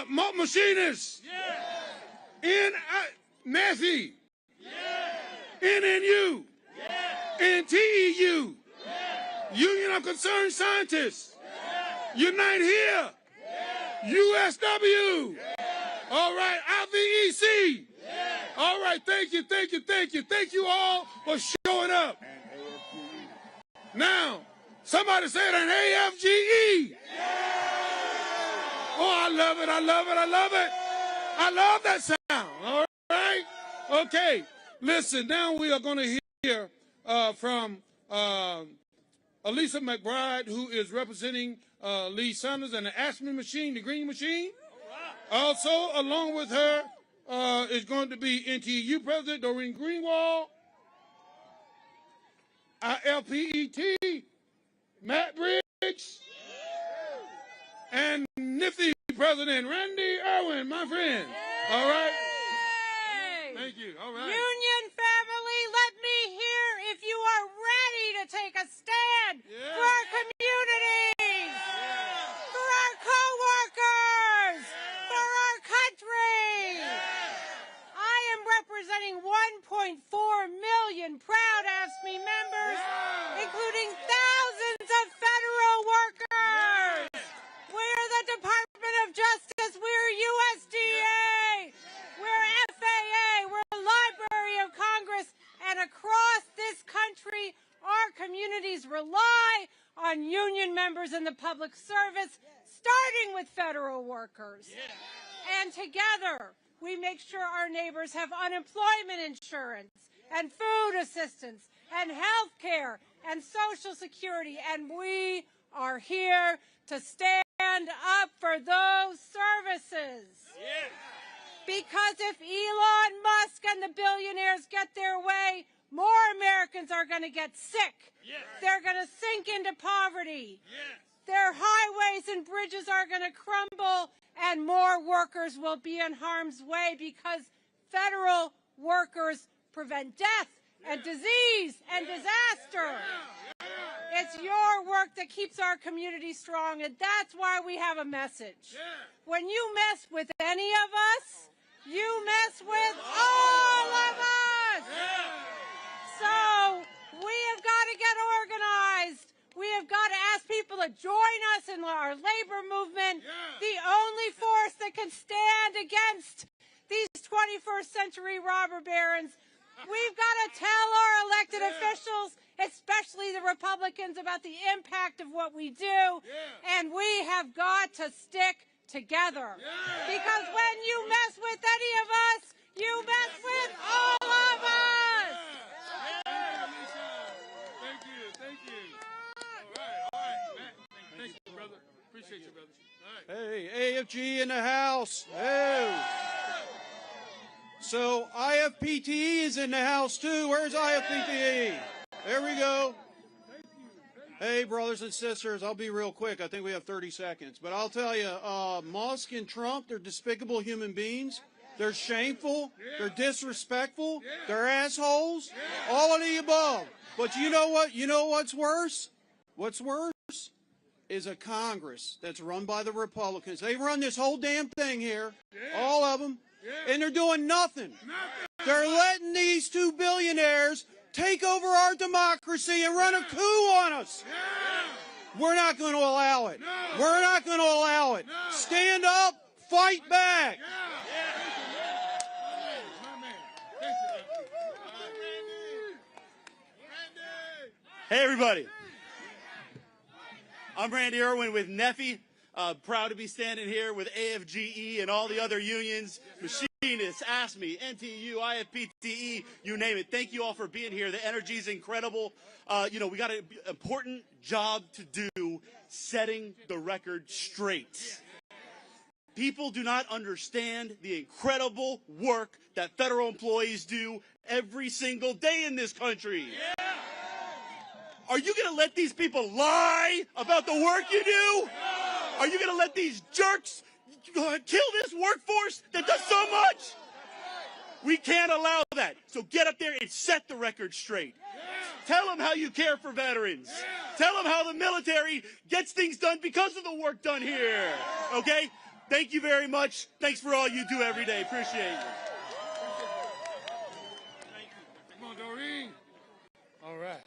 S1: Machinists, NAFI, NNU, NTEU, Union of Concerned Scientists, Unite Here, USW, all right, IVEC, all right, thank you all for showing up. Now, somebody said an AFGE. Oh, I love it. I love that sound. All right? Okay. Listen, now we are going to hear from Elisa McBride, who is representing Lee Sanders and the Ashman machine, the green machine. Also, along with her is going to be NTU President Doreen Greenwald, ILPET, Matt Briggs, and NIFTY President Randy Irwin, my friend. All right? Thank you. All right.
S12: Union family, let me hear if you are ready to take a stand for our communities, for our co-workers, for our country. I am representing 1.4 million proud AFSCME members, including thousands of federal workers. We're the Department of Justice. We're USDA. We're FAA. We're the Library of Congress. And across this country, our communities rely on union members in the public service, starting with federal workers. And together, we make sure our neighbors have unemployment insurance and food assistance and health care and Social Security. And we are here to stand up for those services. Because if Elon Musk and the billionaires get their way, more Americans are going to get sick. They're going to sink into poverty. Their highways and bridges are going to crumble, and more workers will be in harm's way because federal workers prevent death and disease and disaster. It's your work that keeps our community strong, and that's why we have a message. When you mess with any of us, you mess with all of us. So we have got to get organized. We have got to ask people to join us in our labor movement. The only force that can stand against these 21st century robber barons. We've got to tell our elected officials, especially the Republicans, about the impact of what we do, and we have got to stick together. Because when you mess with any of us, you mess with all of us.
S1: Thank you. All right, Matt. Thank you, brother. Appreciate you, brother. All right.
S9: Hey, AFG in the house. Hey. So IFPTE is in the house too. Where's IFPTE? There we go. Hey, brothers and sisters, I'll be real quick. I think we have 30 seconds. But I'll tell you, Musk and Trump, they're despicable human beings. They're shameful. They're disrespectful. They're assholes. All of the above. But you know what? You know what's worse? What's worse is a Congress that's run by the Republicans. They run this whole damn thing here, all of them, and they're doing nothing. They're letting these two billionaires take over our democracy and run a coup on us. We're not going to allow it. We're not going to allow it. Stand up, fight back.
S13: Hey, everybody. I'm Randy Irwin with NEFI. Proud to be standing here with AFGE and all the other unions, machinists, ASME, NTU, IFPTE, you name it. Thank you all for being here. The energy is incredible. We got an important job to do, setting the record straight. People do not understand the incredible work that federal employees do every single day in this country. Are you going to let these people lie about the work you do? Are you going to let these jerks kill this workforce that does so much? We can't allow that. So get up there and set the record straight. Tell them how you care for veterans. Tell them how the military gets things done because of the work done here. Okay? Thank you very much. Thanks for all you do every day. Appreciate it.
S1: Come on, Doreen. All right.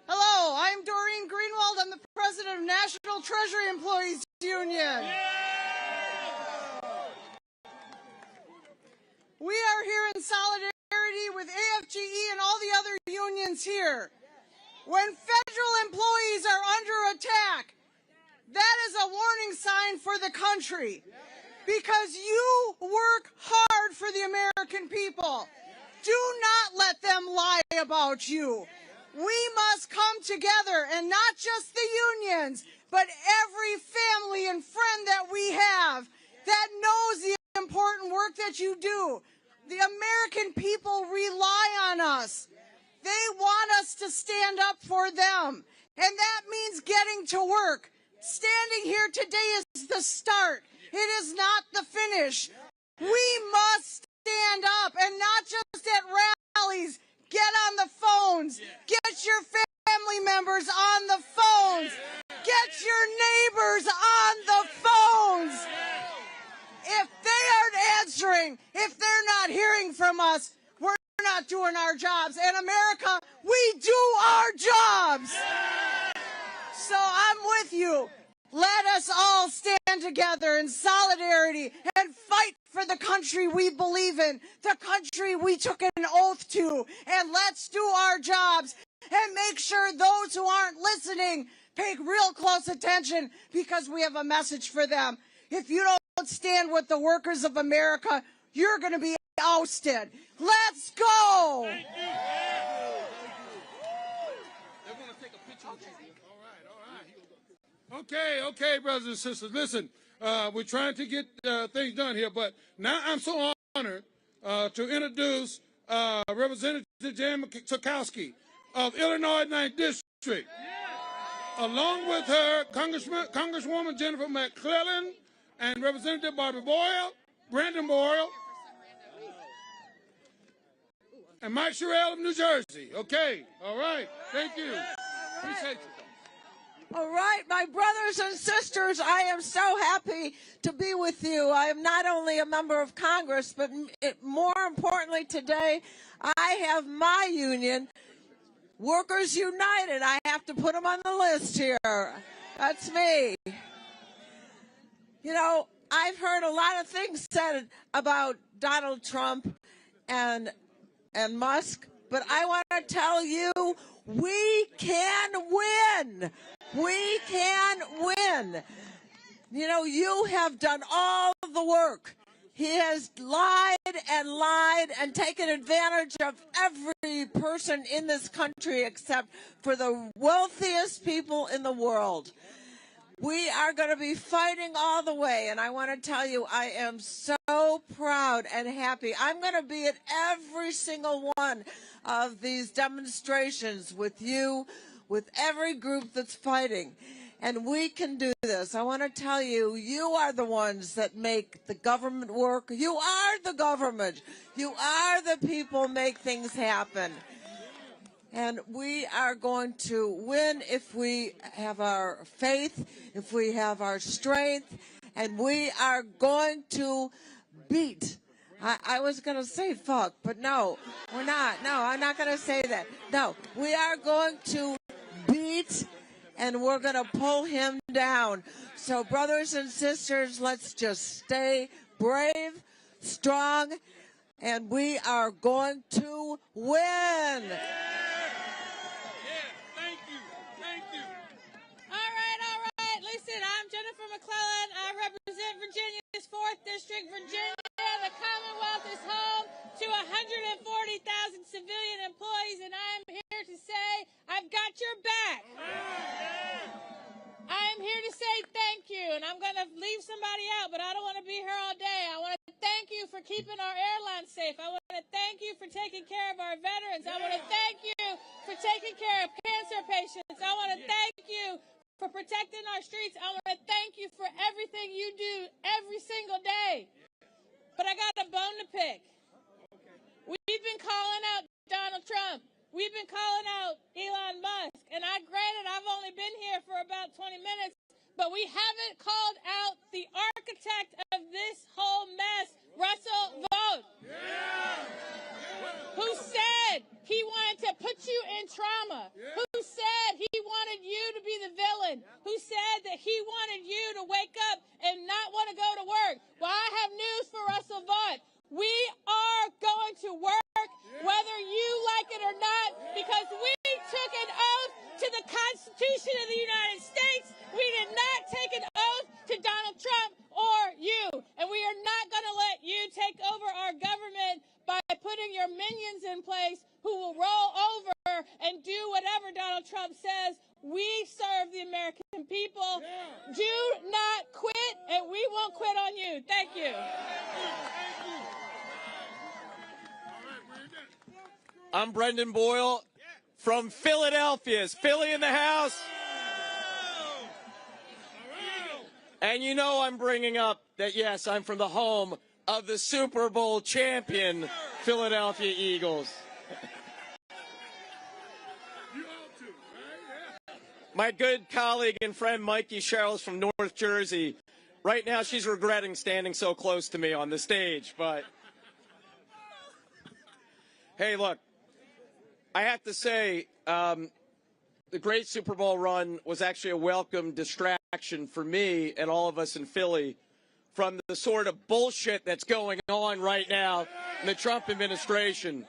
S4: Hello, I'm Doreen Greenwald. I'm the president of National Treasury Employees Union. We are here in solidarity with AFGE and all the other unions here. When federal employees are under attack, that is a warning sign for the country, because you work hard for the American people. Do not let them lie about you. We must come together, and not just the unions, but every family and friend that we have that knows the important work that you do. The American people rely on us. They want us to stand up for them, and that means getting to work. Standing here today is the start. It is not the finish. We must stand up, and not just at rallies. Get on the phones. Get your family members on the phones. Get your neighbors on the phones. If they aren't answering, if they're not hearing from us, we're not doing our jobs. In America, we do our jobs. So I'm with you. Let us all stand together in solidarity and fight for the country we believe in, the country we took an oath to. And let's do our jobs and make sure those who aren't listening pay real close attention, because we have a message for them. If you don't stand with the workers of America, you're going to be ousted. Let's go!
S1: Okay, brothers and sisters. Listen, we're trying to get things done here, but now I'm so honored to introduce Representative Jan Schakowsky of Illinois 9th District, along with her Congresswoman Jennifer McClellan and Representative Barbara Boyle, Brandon Boyle, and Mike Sherrill of New Jersey. Okay, all right, thank you. Appreciate you.
S14: All right, my brothers and sisters, I am so happy to be with you. I am not only a member of Congress, but more importantly today, I have my union, Workers United. I have to put them on the list here. That's me. You know, I've heard a lot of things said about Donald Trump and Musk, but I want to tell you, we can win. We can win. You know, you have done all the work. He has lied and taken advantage of every person in this country except for the wealthiest people in the world. We are going to be fighting all the way, and I want to tell you, I am so proud and happy. I'm going to be at every single one of these demonstrations with you, with every group that's fighting, and we can do this. I want to tell you, you are the ones that make the government work. You are the government. You are the people make things happen. And we are going to win if we have our faith, if we have our strength, and we are going to beat. I was going to say fuck, but no, we're not. No, I'm not going to say that. No, we are going to beat, and we're going to pull him down. So, brothers and sisters, let's just stay brave, strong, and we are going to win.
S12: Listen, I'm Jennifer McClellan. I represent Virginia's 4th District. Virginia, the Commonwealth, is home to 140,000 civilian employees, and I'm here to say I've got your back. I am here to say thank you, and I'm going to leave somebody out, but I don't want to be here all day. I want to thank you for keeping our airlines safe. I want to thank you for taking care of our veterans. I want to thank you for taking care of cancer patients. I want to thank you for protecting our streets. I want to thank you for everything you do every single day. But I got a bone to pick. We've been calling out Donald Trump. We've been calling out Elon Musk. And granted, I've only been here for about 20 minutes, but we haven't called out the architect of this whole mess, Russell Vought, who said he wanted to put you in trauma, who said he wanted you to be the villain, who said that he wanted you to wake up and not want to go to work. Well, I have news for Russell Vought. We are going to work whether you like it or not, because we took an oath to the Constitution of the United States. We did not take an oath to Donald Trump or you, and we are not going to let you take over our government by putting your minions in place who will roll over and do whatever Donald Trump says. We serve the American people. Do not quit, and we won't quit on you. Thank you.
S15: I'm Brendan Boyle from Philadelphia. Is Philly in the house? And you know I'm bringing up that, yes, I'm from the home of the Super Bowl champion Philadelphia Eagles. My good colleague and friend Mikey Sherrill is from North Jersey. Right now she's regretting standing so close to me on the stage, but hey, look, I have to say the great Super Bowl run was actually a welcome distraction for me and all of us in Philly from the sort of bullshit that's going on right now in the Trump administration.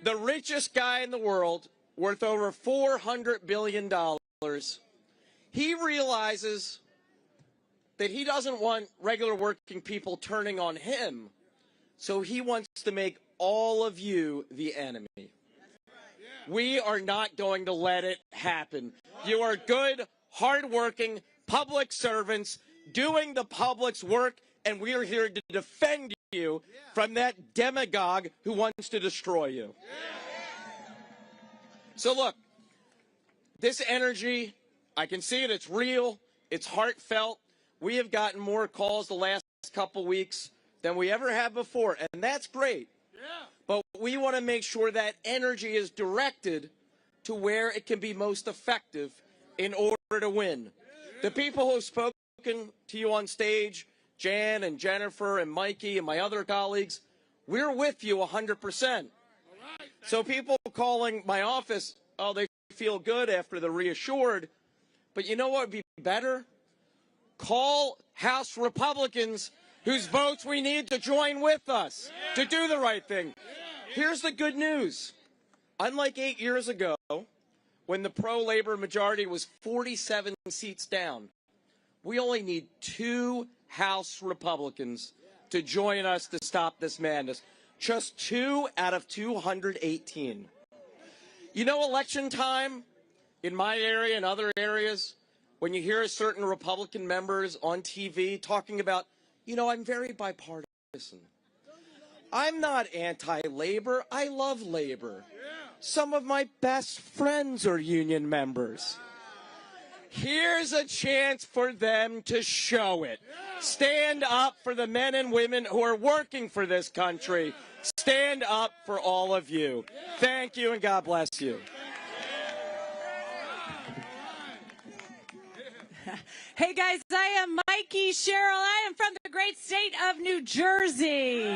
S15: The richest guy in the world, worth over $400 billion, he realizes that he doesn't want regular working people turning on him, so he wants to make all of you the enemy. We are not going to let it happen. You are good, hardworking public servants doing the public's work, and we are here to defend you from that demagogue who wants to destroy you. So look, this energy, I can see it, it's real, it's heartfelt. We have gotten more calls the last couple weeks than we ever have before, and that's great. But we want to make sure that energy is directed to where it can be most effective in order to win. The people who have spoken to you on stage, Jan and Jennifer and Mikey and my other colleagues, we're with you 100%. So people calling my office, oh, they feel good after the reassured. But you know what would be better? call House Republicans whose votes we need to join with us to do the right thing. Here's the good news. Unlike 8 years ago, when the pro-labor majority was 47 seats down, we only need 2 House Republicans to join us to stop this madness. Just 2 out of 218. You know, election time in my area and other areas, when you hear certain Republican members on TV talking about, you know, I'm very bipartisan. I'm not anti-labor. I love labor. Some of my best friends are union members. Here's a chance for them to show it. Stand up for the men and women who are working for this country. Stand up for all of you. Thank you, and God bless you.
S12: Hey guys, I am Mikey Sherrill. I am from the great state of New Jersey.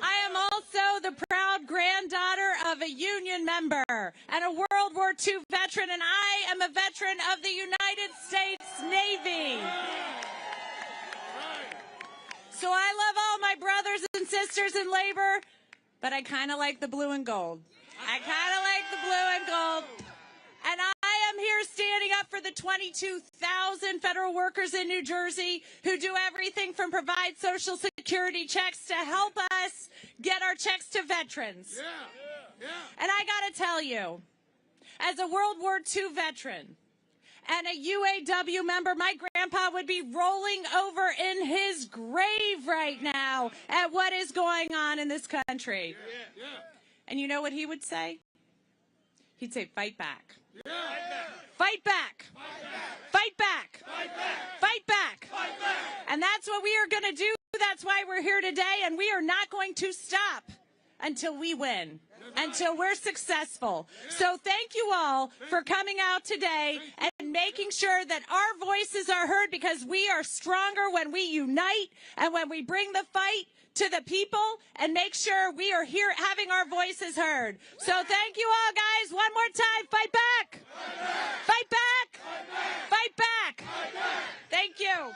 S12: I am also the proud granddaughter of a union member and a World War II veteran, and I am a veteran of the United States Navy. So I love all my brothers and sisters in labor, but I kind of like the blue and gold. I kind of like the blue and gold. And I am here standing up for the 22,000 federal workers in New Jersey who do everything from provide Social Security checks to help us get our checks to veterans. And I got to tell you, as a World War II veteran and a UAW member, my grandpa would be rolling over in his grave right now at what is going on in this country. And you know what he would say? He'd say, fight back. Fight back. Fight back. Fight back. And that's what we are going to do. That's why we're here today. And we are not going to stop until we win, until we're successful. So thank you all for coming out today and making sure that our voices are heard, because we are stronger when we unite and when we bring the fight to the people and make sure we are here having our voices heard. So thank you all, guys. One more time. Fight back. Fight back. Fight back. Thank you.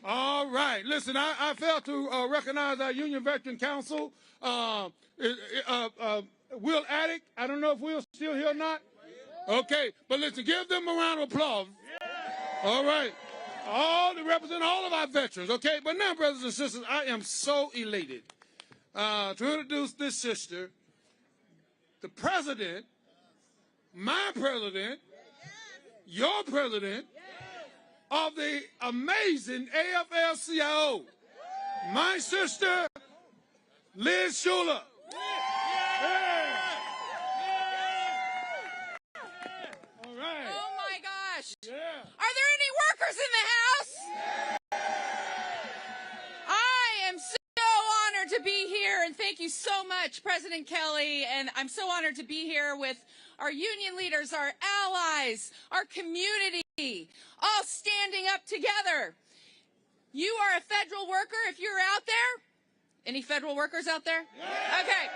S1: All right. Listen, I failed to recognize our Union Veteran Council. Will Attic, I don't know if Will's still here or not. Okay. But listen, give them a round of applause. All right. All to represent all of our veterans, okay? But now, brothers and sisters, I am so elated to introduce this sister, the president, my president, your president of the amazing AFL-CIO, my sister, Liz Schuler.
S16: Are there any workers in the house? I am so honored to be here, and thank you so much, President Kelly. And I'm so honored to be here with our union leaders, our allies, our community, all standing up together. You are a federal worker if you're out there. Any federal workers out there? Okay.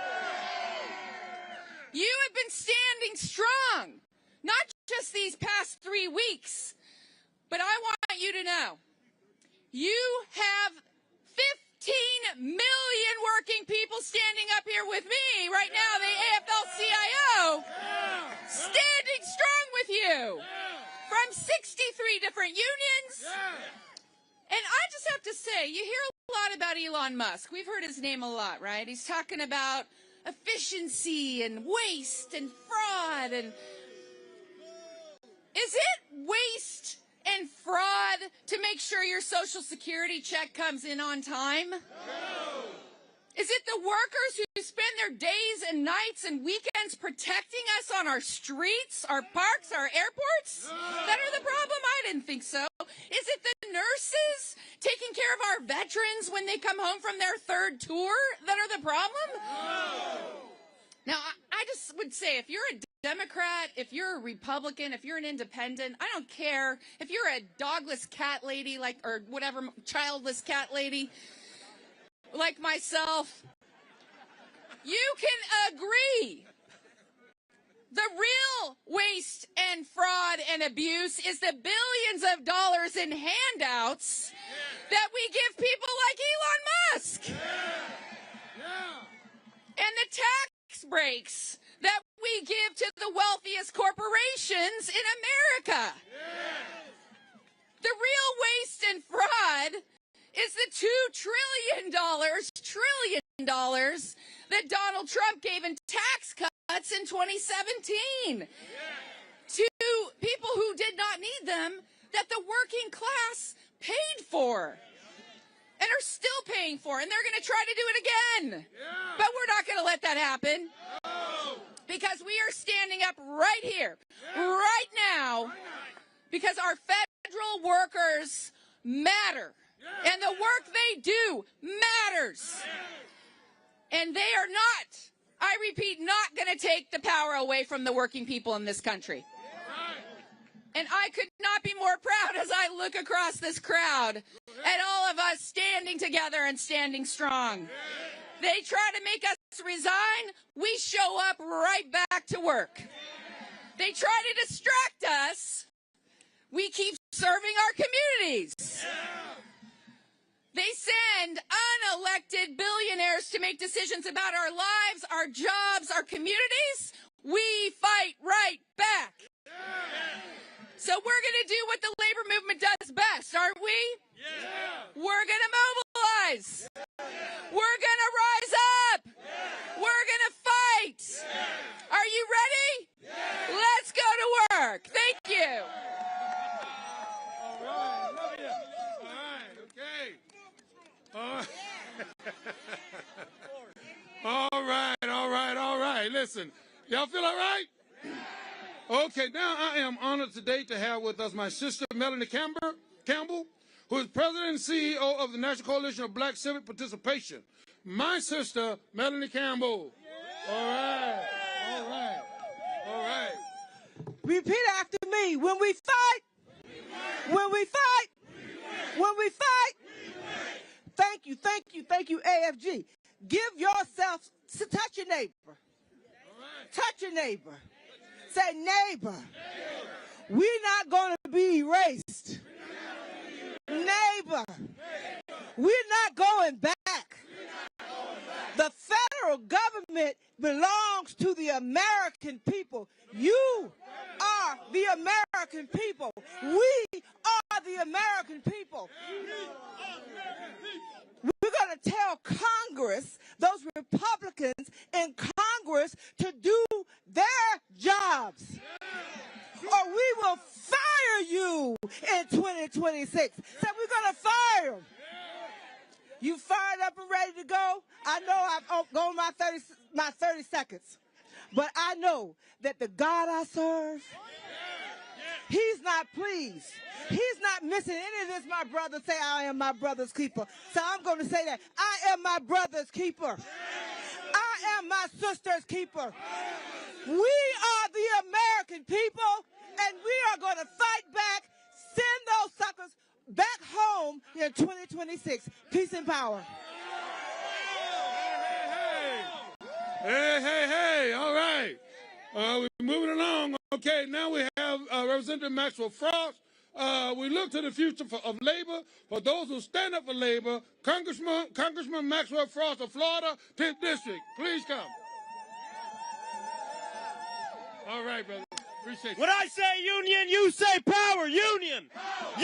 S16: You have been standing strong, not just these past 3 weeks. But I want you to know, you have 15 million working people standing up here with me right now, the AFL-CIO, standing strong with you from 63 different unions. And I just have to say, you hear a lot about Elon Musk. We've heard his name a lot, right? He's talking about efficiency and waste and fraud. And is it waste and fraud to make sure your Social Security check comes in on time? No. Is it the workers who spend their days and nights and weekends protecting us on our streets, our parks, our airports that are the problem? I didn't think so. Is it the nurses taking care of our veterans when they come home from their third tour that are the problem? No. Now, I just would say, if you're a Democrat, if you're a Republican, if you're an independent, I don't care. If you're a dogless cat lady, or whatever, childless cat lady, like myself, you can agree. The The real waste and fraud and abuse is the billions of dollars in handouts that we give people like Elon Musk. And the tax breaks that we give to the wealthiest corporations in America. The real waste and fraud is the $2 trillion that Donald Trump gave in tax cuts in 2017 to people who did not need them, that the working class paid for and are still paying for, and they're going to try to do it again. But we're not going to let that happen, because we are standing up right here, right now, because our federal workers matter, and the work they do matters. And they are not, I repeat, not going to take the power away from the working people in this country. And I could not be more proud as I look across this crowd at all of us standing together and standing strong. They try to make us resign, we show up right back to work. They try to distract us, we keep serving our communities. They send unelected billionaires to make decisions about our lives, our jobs, our communities. We fight right back. So we're going to do what the labor movement does best, aren't we? We're going to mobilize. We're going to rise up. We're going to fight. Are you ready? Let's go to work. Thank you.
S1: All right. Listen, y'all feel all right? Okay, now I am honored today to have with us my sister, Melanie Campbell, who is president and CEO of the National Coalition of Black Civic Participation. My sister, Melanie Campbell. All right.
S17: Repeat after me. When we fight, when we fight, when we fight. Thank you, AFG. Give yourself, touch your neighbor. Touch your neighbor. Say, neighbor, we're not going to be erased. Neighbor, we're not going back. The federal government belongs to the American people. You are the American people. We are the American people. We're going to tell Congress, those Republicans in Congress, to do their jobs. Or we will fire you in 2026. So we're going to fire them. You fired up and ready to go? I know I've gone my 30 seconds. But I know that the God I serve, he's not pleased. He's not missing any of this. My brother say, I am my brother's keeper. So I'm going to say that. I am my brother's keeper. I am my sister's keeper. We are the American people, and we are going to fight back, send those suckers back home in 2026. Peace and power.
S1: Hey, all right. We're moving along. Okay, now we have Representative Maxwell Frost. We look to the future of labor. For those who stand up for labor, Congressman Maxwell Frost of Florida, 10th District. Please come. All right, brother. Appreciate you.
S18: When I say union, you say power. Union. Power.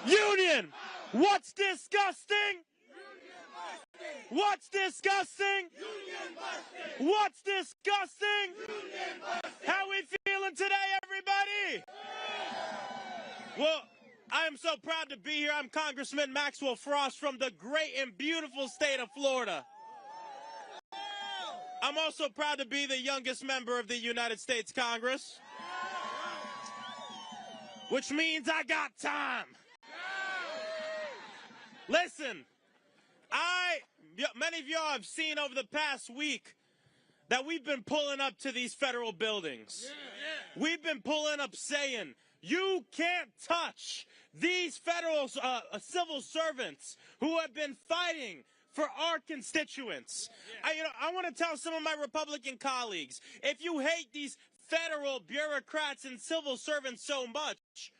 S18: Union. What's disgusting? What's disgusting? What's disgusting? How we feeling today, everybody? Well, I am so proud to be here. I'm Congressman Maxwell Frost from the great and beautiful state of Florida. I'm also proud to be the youngest member of the United States Congress, which means I got time. Listen, many of y'all have seen over the past week that we've been pulling up to these federal buildings. We've been pulling up saying, you can't touch these federal civil servants who have been fighting for our constituents. I want to tell some of my Republican colleagues, if you hate these federal bureaucrats and civil servants so much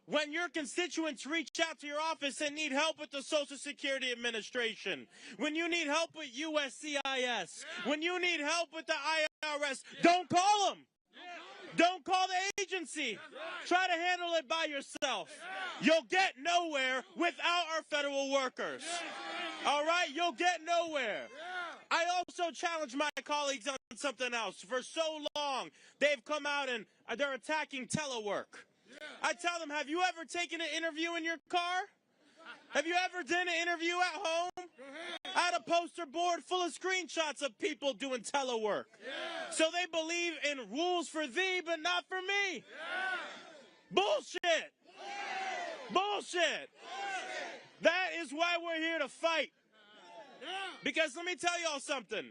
S18: when your constituents reach out to your office and need help with the Social Security Administration, when you need help with USCIS, when you need help with the IRS, don't call them. Don't call the agency. Try to handle it by yourself. You'll get nowhere without our federal workers. All right? You'll get nowhere. I also challenge my colleagues on something else. For so long, they've come out and they're attacking telework. I tell them, have you ever taken an interview in your car? Have you ever done an interview at home? I had a poster board full of screenshots of people doing telework. So they believe in rules for thee, but not for me. Bullshit. Bullshit. That is why we're here to fight. Because let me tell y'all something.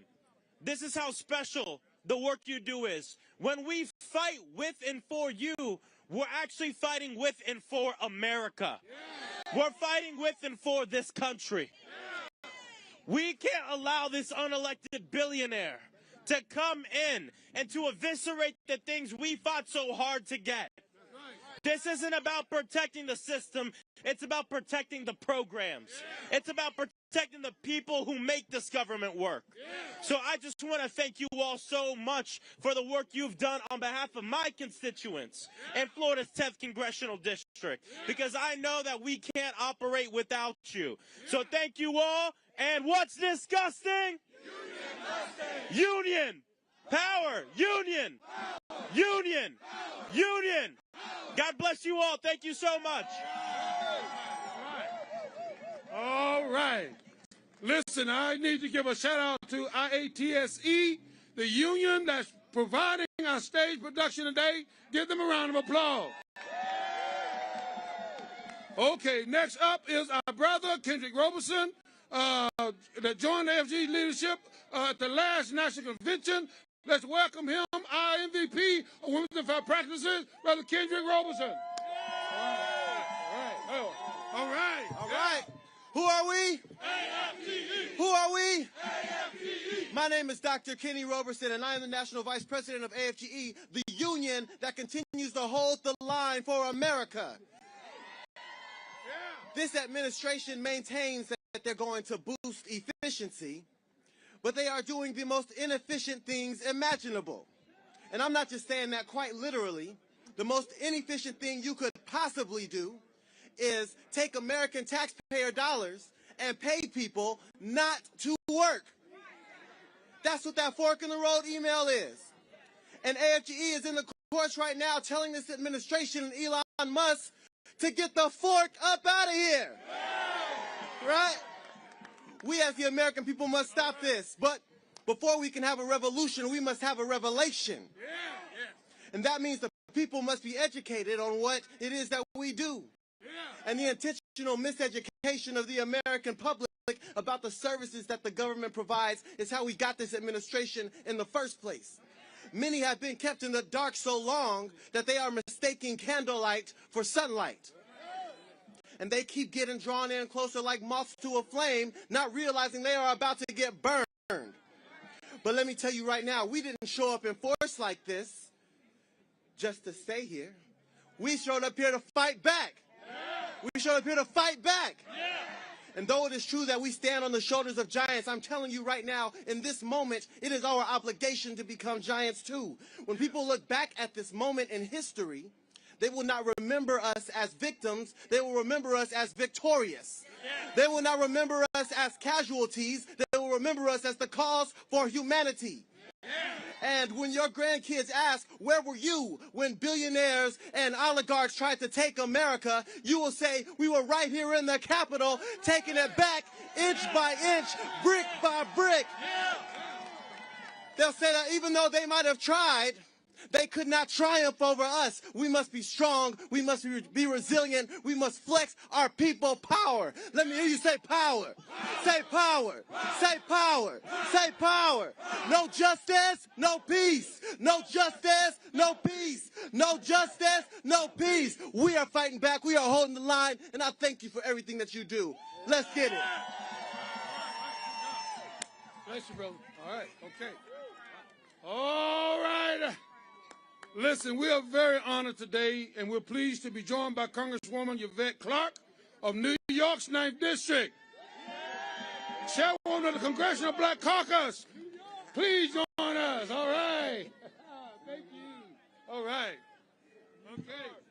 S18: This is how special the work you do is. When we fight with and for you, we're actually fighting with and for America. We're fighting with and for this country. We can't allow this unelected billionaire to come in and to eviscerate the things we fought so hard to get. This isn't about protecting the system. It's about protecting the programs. It's about protecting the people who make this government work. So I just want to thank you all so much for the work you've done on behalf of my constituents in Florida's 10th Congressional District, because I know that we can't operate without you. So thank you all. And what's disgusting? Union. Power. Union. Union. Union. God bless you all. Thank you so much.
S1: All right. Listen, I need to give a shout out to IATSE, the union that's providing our stage production today. Give them a round of applause. Okay, next up is our brother, Kendrick Roberson, that joined the AFGE leadership at the last national convention. Let's welcome him, our MVP of Women's and Fair Practices, Brother Kendrick Roberson. All right.
S9: Who are we?
S1: AFGE.
S9: Who are we?
S1: AFGE.
S9: My name is Dr. Kenny Roberson, and I am the National Vice President of AFGE, the union that continues to hold the line for America. This administration maintains that they're going to boost efficiency, but they are doing the most inefficient things imaginable. And I'm not just saying that quite literally. The most inefficient thing you could possibly do is take American taxpayer dollars and pay people not to work. That's what that fork in the road email is. And AFGE is in the courts right now telling this administration and Elon Musk to get the fork up out of here. Right? We as the American people must stop this. But before we can have a revolution, we must have a revelation. And that means the people must be educated on what it is that we do. And the intentional miseducation of the American public about the services that the government provides is how we got this administration in the first place. Many have been kept in the dark so long that they are mistaking candlelight for sunlight. And they keep getting drawn in closer like moths to a flame, not realizing they are about to get burned. But let me tell you right now, we didn't show up in force like this just to stay here. We showed up here to fight back. We showed up here to fight back. And though it is true that we stand on the shoulders of giants, I'm telling you right now, in this moment, it is our obligation to become giants too. When people look back at this moment in history, they will not remember us as victims. They will remember us as victorious. They will not remember us as casualties. They will remember us as the cause for humanity. And when your grandkids ask, where were you when billionaires and oligarchs tried to take America, you will say, we were right here in the Capitol, taking it back inch by inch, brick by brick. They'll say that even though they might have tried, they could not triumph over us. We must be strong. We must be resilient. We must flex our people power. Let me hear you say power. Say power. Say power. Say power. No justice, no peace. No justice, no peace. No justice, no peace. We are fighting back. We are holding the line. And I thank you for everything that you do. Let's get it.
S1: Bless you, brother. All right. Okay. All right. Listen, we are very honored today, and we're pleased to be joined by Congresswoman Yvette Clarke of New York's 9th District. Chairwoman of the Congressional Black Caucus. Please join us. All right. Thank you. All right. Okay.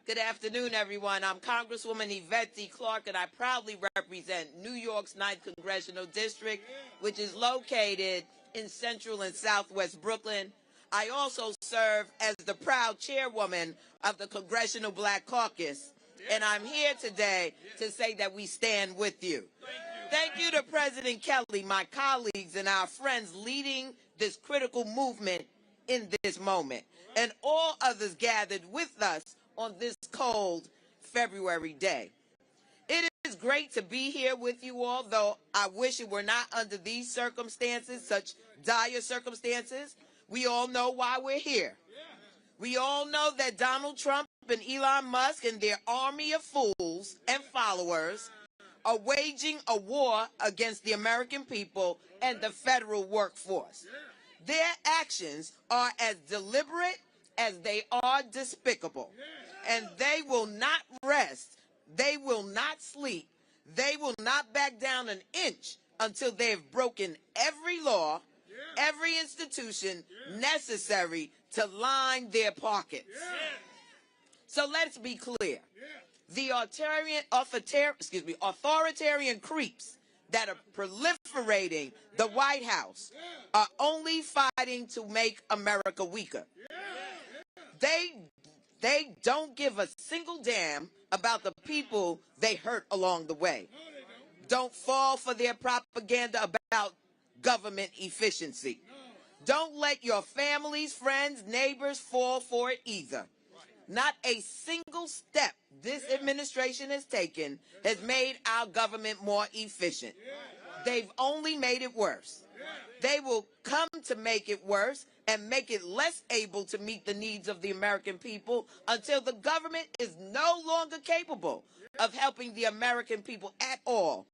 S19: Good afternoon, everyone. I'm Congresswoman Yvette D. Clarke, and I proudly represent New York's 9th Congressional District, which is located in central and southwest Brooklyn. I also serve as the proud chairwoman of the Congressional Black Caucus, and I'm here today to say that we stand with you. Thank you to President Kelly, my colleagues, and our friends leading this critical movement in this moment, and all others gathered with us on this cold February day. It is great to be here with you all, though I wish it were not under these circumstances, such dire circumstances. We all know why we're here. We all know that Donald Trump and Elon Musk and their army of fools and followers are waging a war against the American people and the federal workforce. Their actions are as deliberate as they are despicable, and they will not rest, they will not sleep, they will not back down an inch until they have broken every law, every institution necessary to line their pockets. So let's be clear. The authoritarian creeps that are proliferating the White House are only fighting to make America weaker. They don't give a single damn about the people they hurt along the way. Don't fall for their propaganda about government efficiency. Don't let your families, friends, neighbors fall for it either. Not a single step this administration has taken has made our government more efficient. They've only made it worse. They will come to make it worse and make it less able to meet the needs of the American people until the government is no longer capable of helping the American people at all.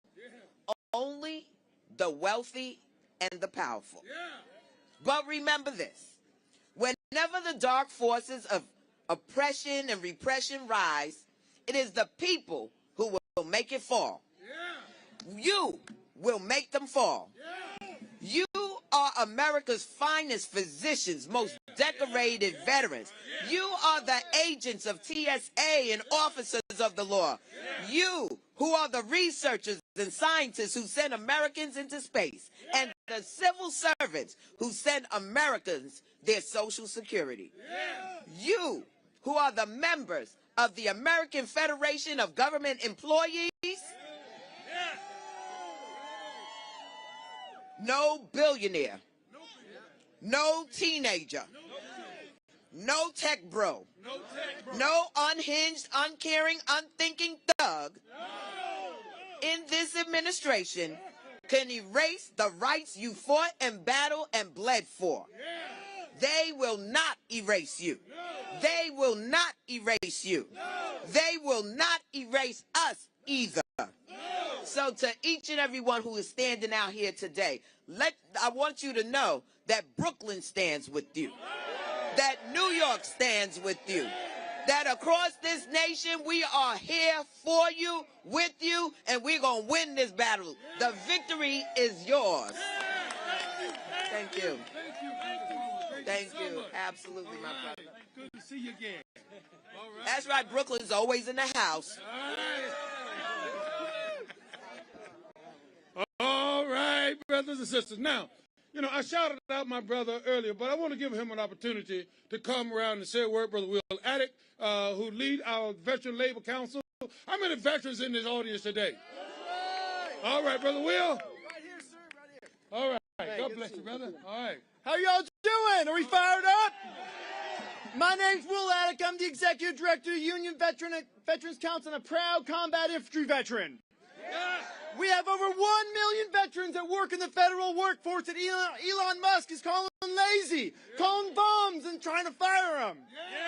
S19: Only the wealthy and the powerful. But remember this, whenever the dark forces of oppression and repression rise, it is the people who will make it fall. You will make them fall. You are America's finest physicians, most decorated veterans. You are the agents of TSA and officers of the law. You who are the researchers and scientists who send Americans into space, and the civil servants who send Americans their Social Security. You who are the members of the American Federation of Government Employees. No billionaire, no teenager, no tech bro, no unhinged, uncaring, unthinking thug in this administration can erase the rights you fought and battled and bled for. They will not erase you. They will not erase you. They will not erase us either. So to each and every one who is standing out here today, I want you to know that Brooklyn stands with you, that New York stands with you, that across this nation we are here for you, with you, and we're going to win this battle. The victory is yours. Thank you. Thank you. Absolutely, my brother.
S1: Good to see you again.
S19: That's right, Brooklyn's always in the house.
S1: All right, brothers and sisters. Now, I shouted out my brother earlier, but I want to give him an opportunity to come around and say a word. Brother Will Attic, who lead our Veteran Labor Council. How many veterans in this audience today? All right, Brother Will.
S20: Right here, sir, right here.
S1: All right. God bless you, brother. All right.
S20: How y'all doing? Are we fired up? My name's Will Attic. I'm the Executive Director of the Union Veterans Council and a proud combat infantry veteran. We have over 1 million veterans that work in the federal workforce that Elon Musk is calling lazy, calling bums, and trying to fire them.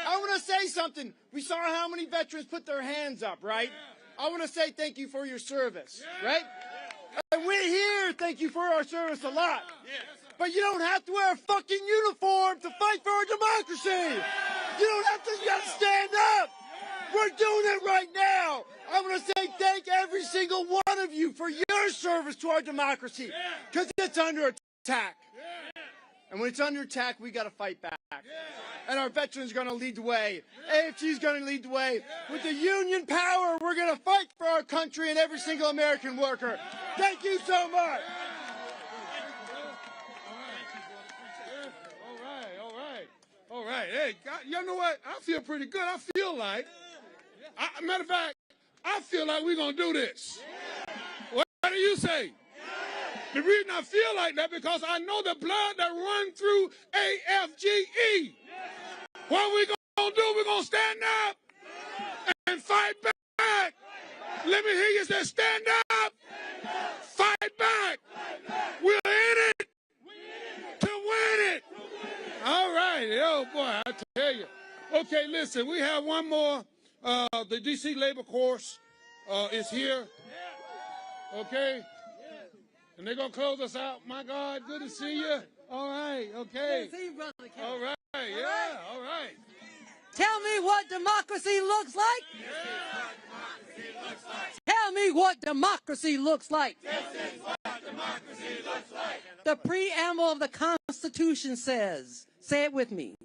S20: I want to say something. We saw how many veterans put their hands up, right? I want to say thank you for your service, right? And we're here, thank you for our service a lot. But you don't have to wear a fucking uniform to fight for our democracy. You don't have to, you gotta stand up. We're doing it right now. I want to say thank every single one of you for your service to our democracy, because it's under attack. And when it's under attack, we got to fight back. And our veterans are going to lead the way. AFG is going to lead the way. With the union power, we're going to fight for our country and every single American worker. Thank you so much.
S1: All right. Hey, God, you know what? I feel pretty good. I feel like, matter of fact, I feel like we're going to do this. What do you say? The reason I feel like that because I know the blood that runs through AFGE. What we going to do, we're going to stand up and fight back. Let me hear you say, stand up, fight back. We're in it to win it. All right. Oh, boy, I tell you. Okay, listen, we have one more. The D.C. Labor Course is here. Okay. And they're going to close us out. My God, good to see you. All right, okay.
S12: Good to see you, Brother Kelly.
S1: All right, yeah, all right.
S12: Tell me what democracy looks like. Tell me what democracy looks like. This is what democracy looks like. The preamble of the Constitution says, say it with me,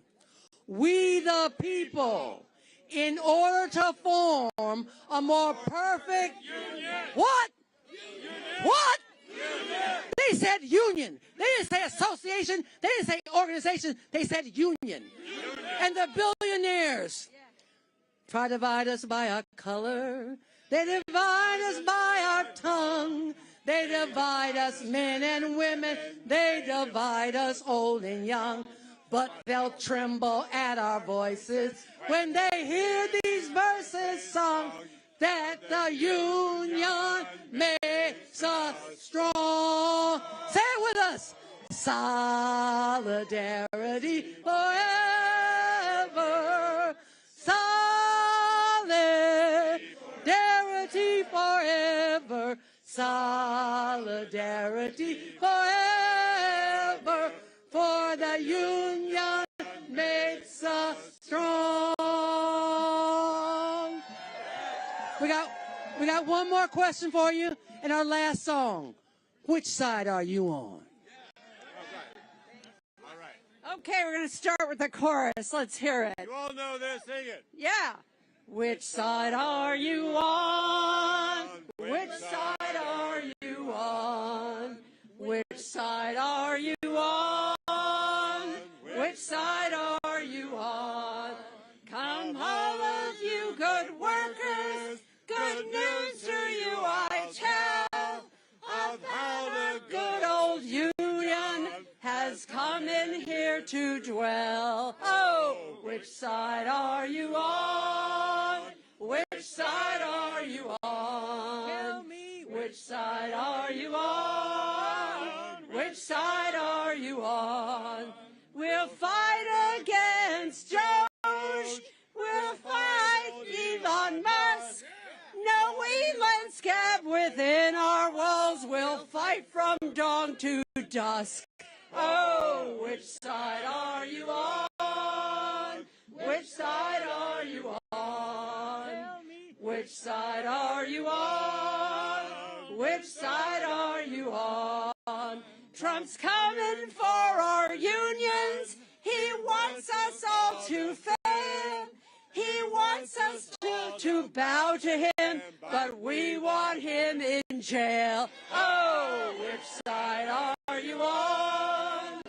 S12: we the people, in order to form a more perfect union. What? Union. What? Union. They said union. They didn't say association. They didn't say organization. They said union. Union. And the billionaires try to divide us by our color. They divide us by our tongue. They divide us men and women. They divide us old and young. But they'll tremble at our voices when they hear these verses sung, that the union makes us strong. Say it with us. Solidarity forever. Solidarity forever. Solidarity forever. For the union makes us strong. We got one more question for you in our last song. Which side are you on?
S5: All right. Okay, we're going to start with the chorus. Let's hear it.
S18: You all know this. Sing it.
S5: Yeah. Which side are you on? Which side are you on? Which side are you on? Which side are you on? Come all of you good workers, good news to you I tell, of how the good old union has come in here to dwell. Oh, which side are you on? Which side are you on? Tell me, which side are you on? Which side are you on? We'll fight against George. We'll fight Elon Musk. No Elon scab within our walls. We'll fight from dawn to dusk. Oh, which side are you on? Which side are you on? Which side are you on? Which side are you on? Trump's coming for our unions. He wants us all to fail. He wants us to bow to him, but we want him in jail. Oh, which side are you on?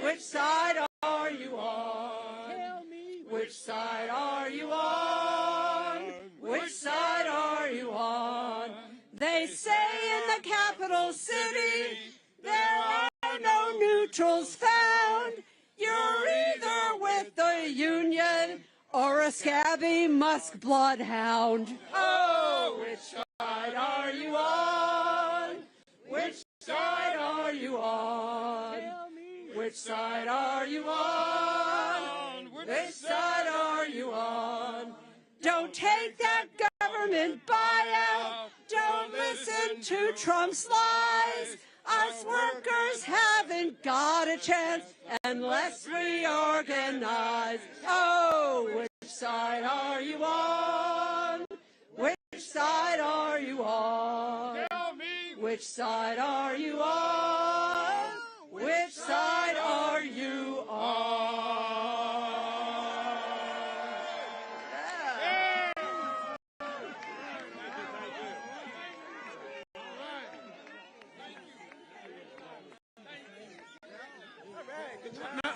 S5: Which side are you on? Tell me. Which side are you on? Which side are you on? They say in the capital city there are no neutrals found. You're either with the union or a scabby Musk bloodhound. Oh, which side are you on? Which side are you on? Which side are you on? Which side are you on? Don't take that government buyout. Don't listen to Trump's lies.
S14: Us workers haven't got a chance unless we organize. Oh, which side are you on? Which side are you on? Which side are you on? Which side are you on?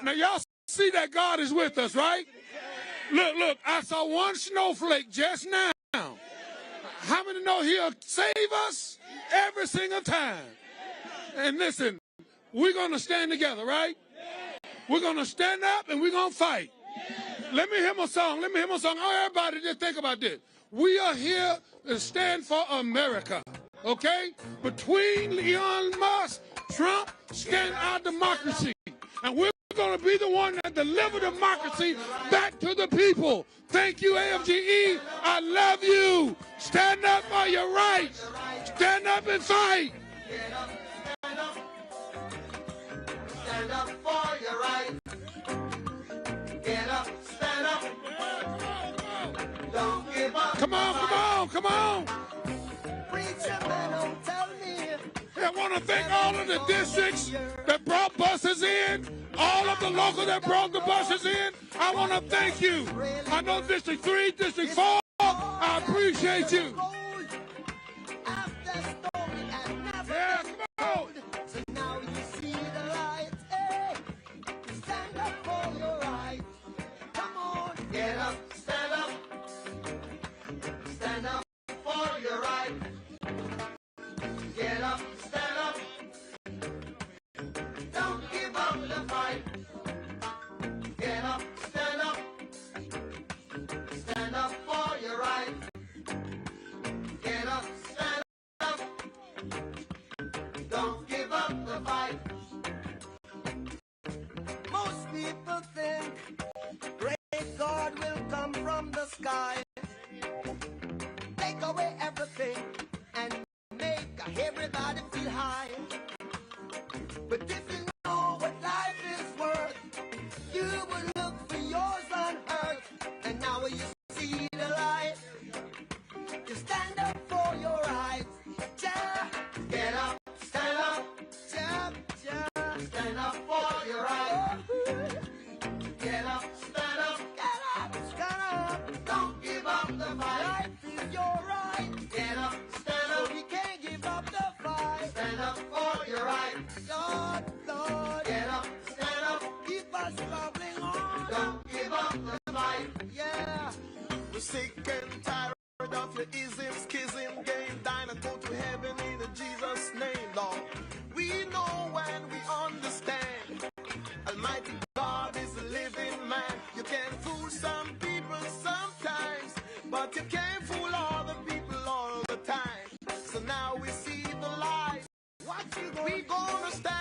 S1: Now y'all see that God is with us, right? Look, I saw one snowflake just now. How many know he'll save us every single time? And listen, we're going to stand together, right? We're going to stand up and we're going to fight. Let me hear my song. Oh, everybody, just think about this. We are here to stand for America, okay? Between Elon Musk, Trump, stand our democracy. And we're going to be the one that deliver democracy back to the people. Thank you, AFGE. I love you. Stand up for your rights. Stand up and fight.
S21: Stand up for your rights. Get up, stand up. Don't give up.
S1: Come on.
S21: Preacher man, don't tell me.
S1: I want to thank all of the districts that brought buses in, all of the locals that brought the buses in. I want to thank you. I know District 3, District 4, I appreciate you. Yeah, come on.
S21: So now you see the light. Hey, stand up for your rights. Come on, get up, stand up. Stand up for your rights. Get up, stand up. Don't give up the fight. Get up, stand up. Stand up for your rights. Get up, stand up. Don't give up the fight. Most people think great God will come from the sky, take away everything and make everybody feel high. But if you know what life is worth, you would look for yours on earth. And now you see the light. You stand up for your rights. Get up, stand up. Stand up for your rights. Get up, stand up. Stand up. Don't give up the fight. Life is your right. Get up, stand up. So we can't give up the fight. Stand up for your rights. Lord. Get up, stand up. Keep us bubbling on. Don't give up the fight. Yeah. We're sick and tired of your ism, schism, game, dine and go to heaven in Jesus' name, Lord. We know and we understand. Almighty God is a living man. You can fool some people sometimes, but you can't fool all the people all the time. So now we see the light. We gonna stand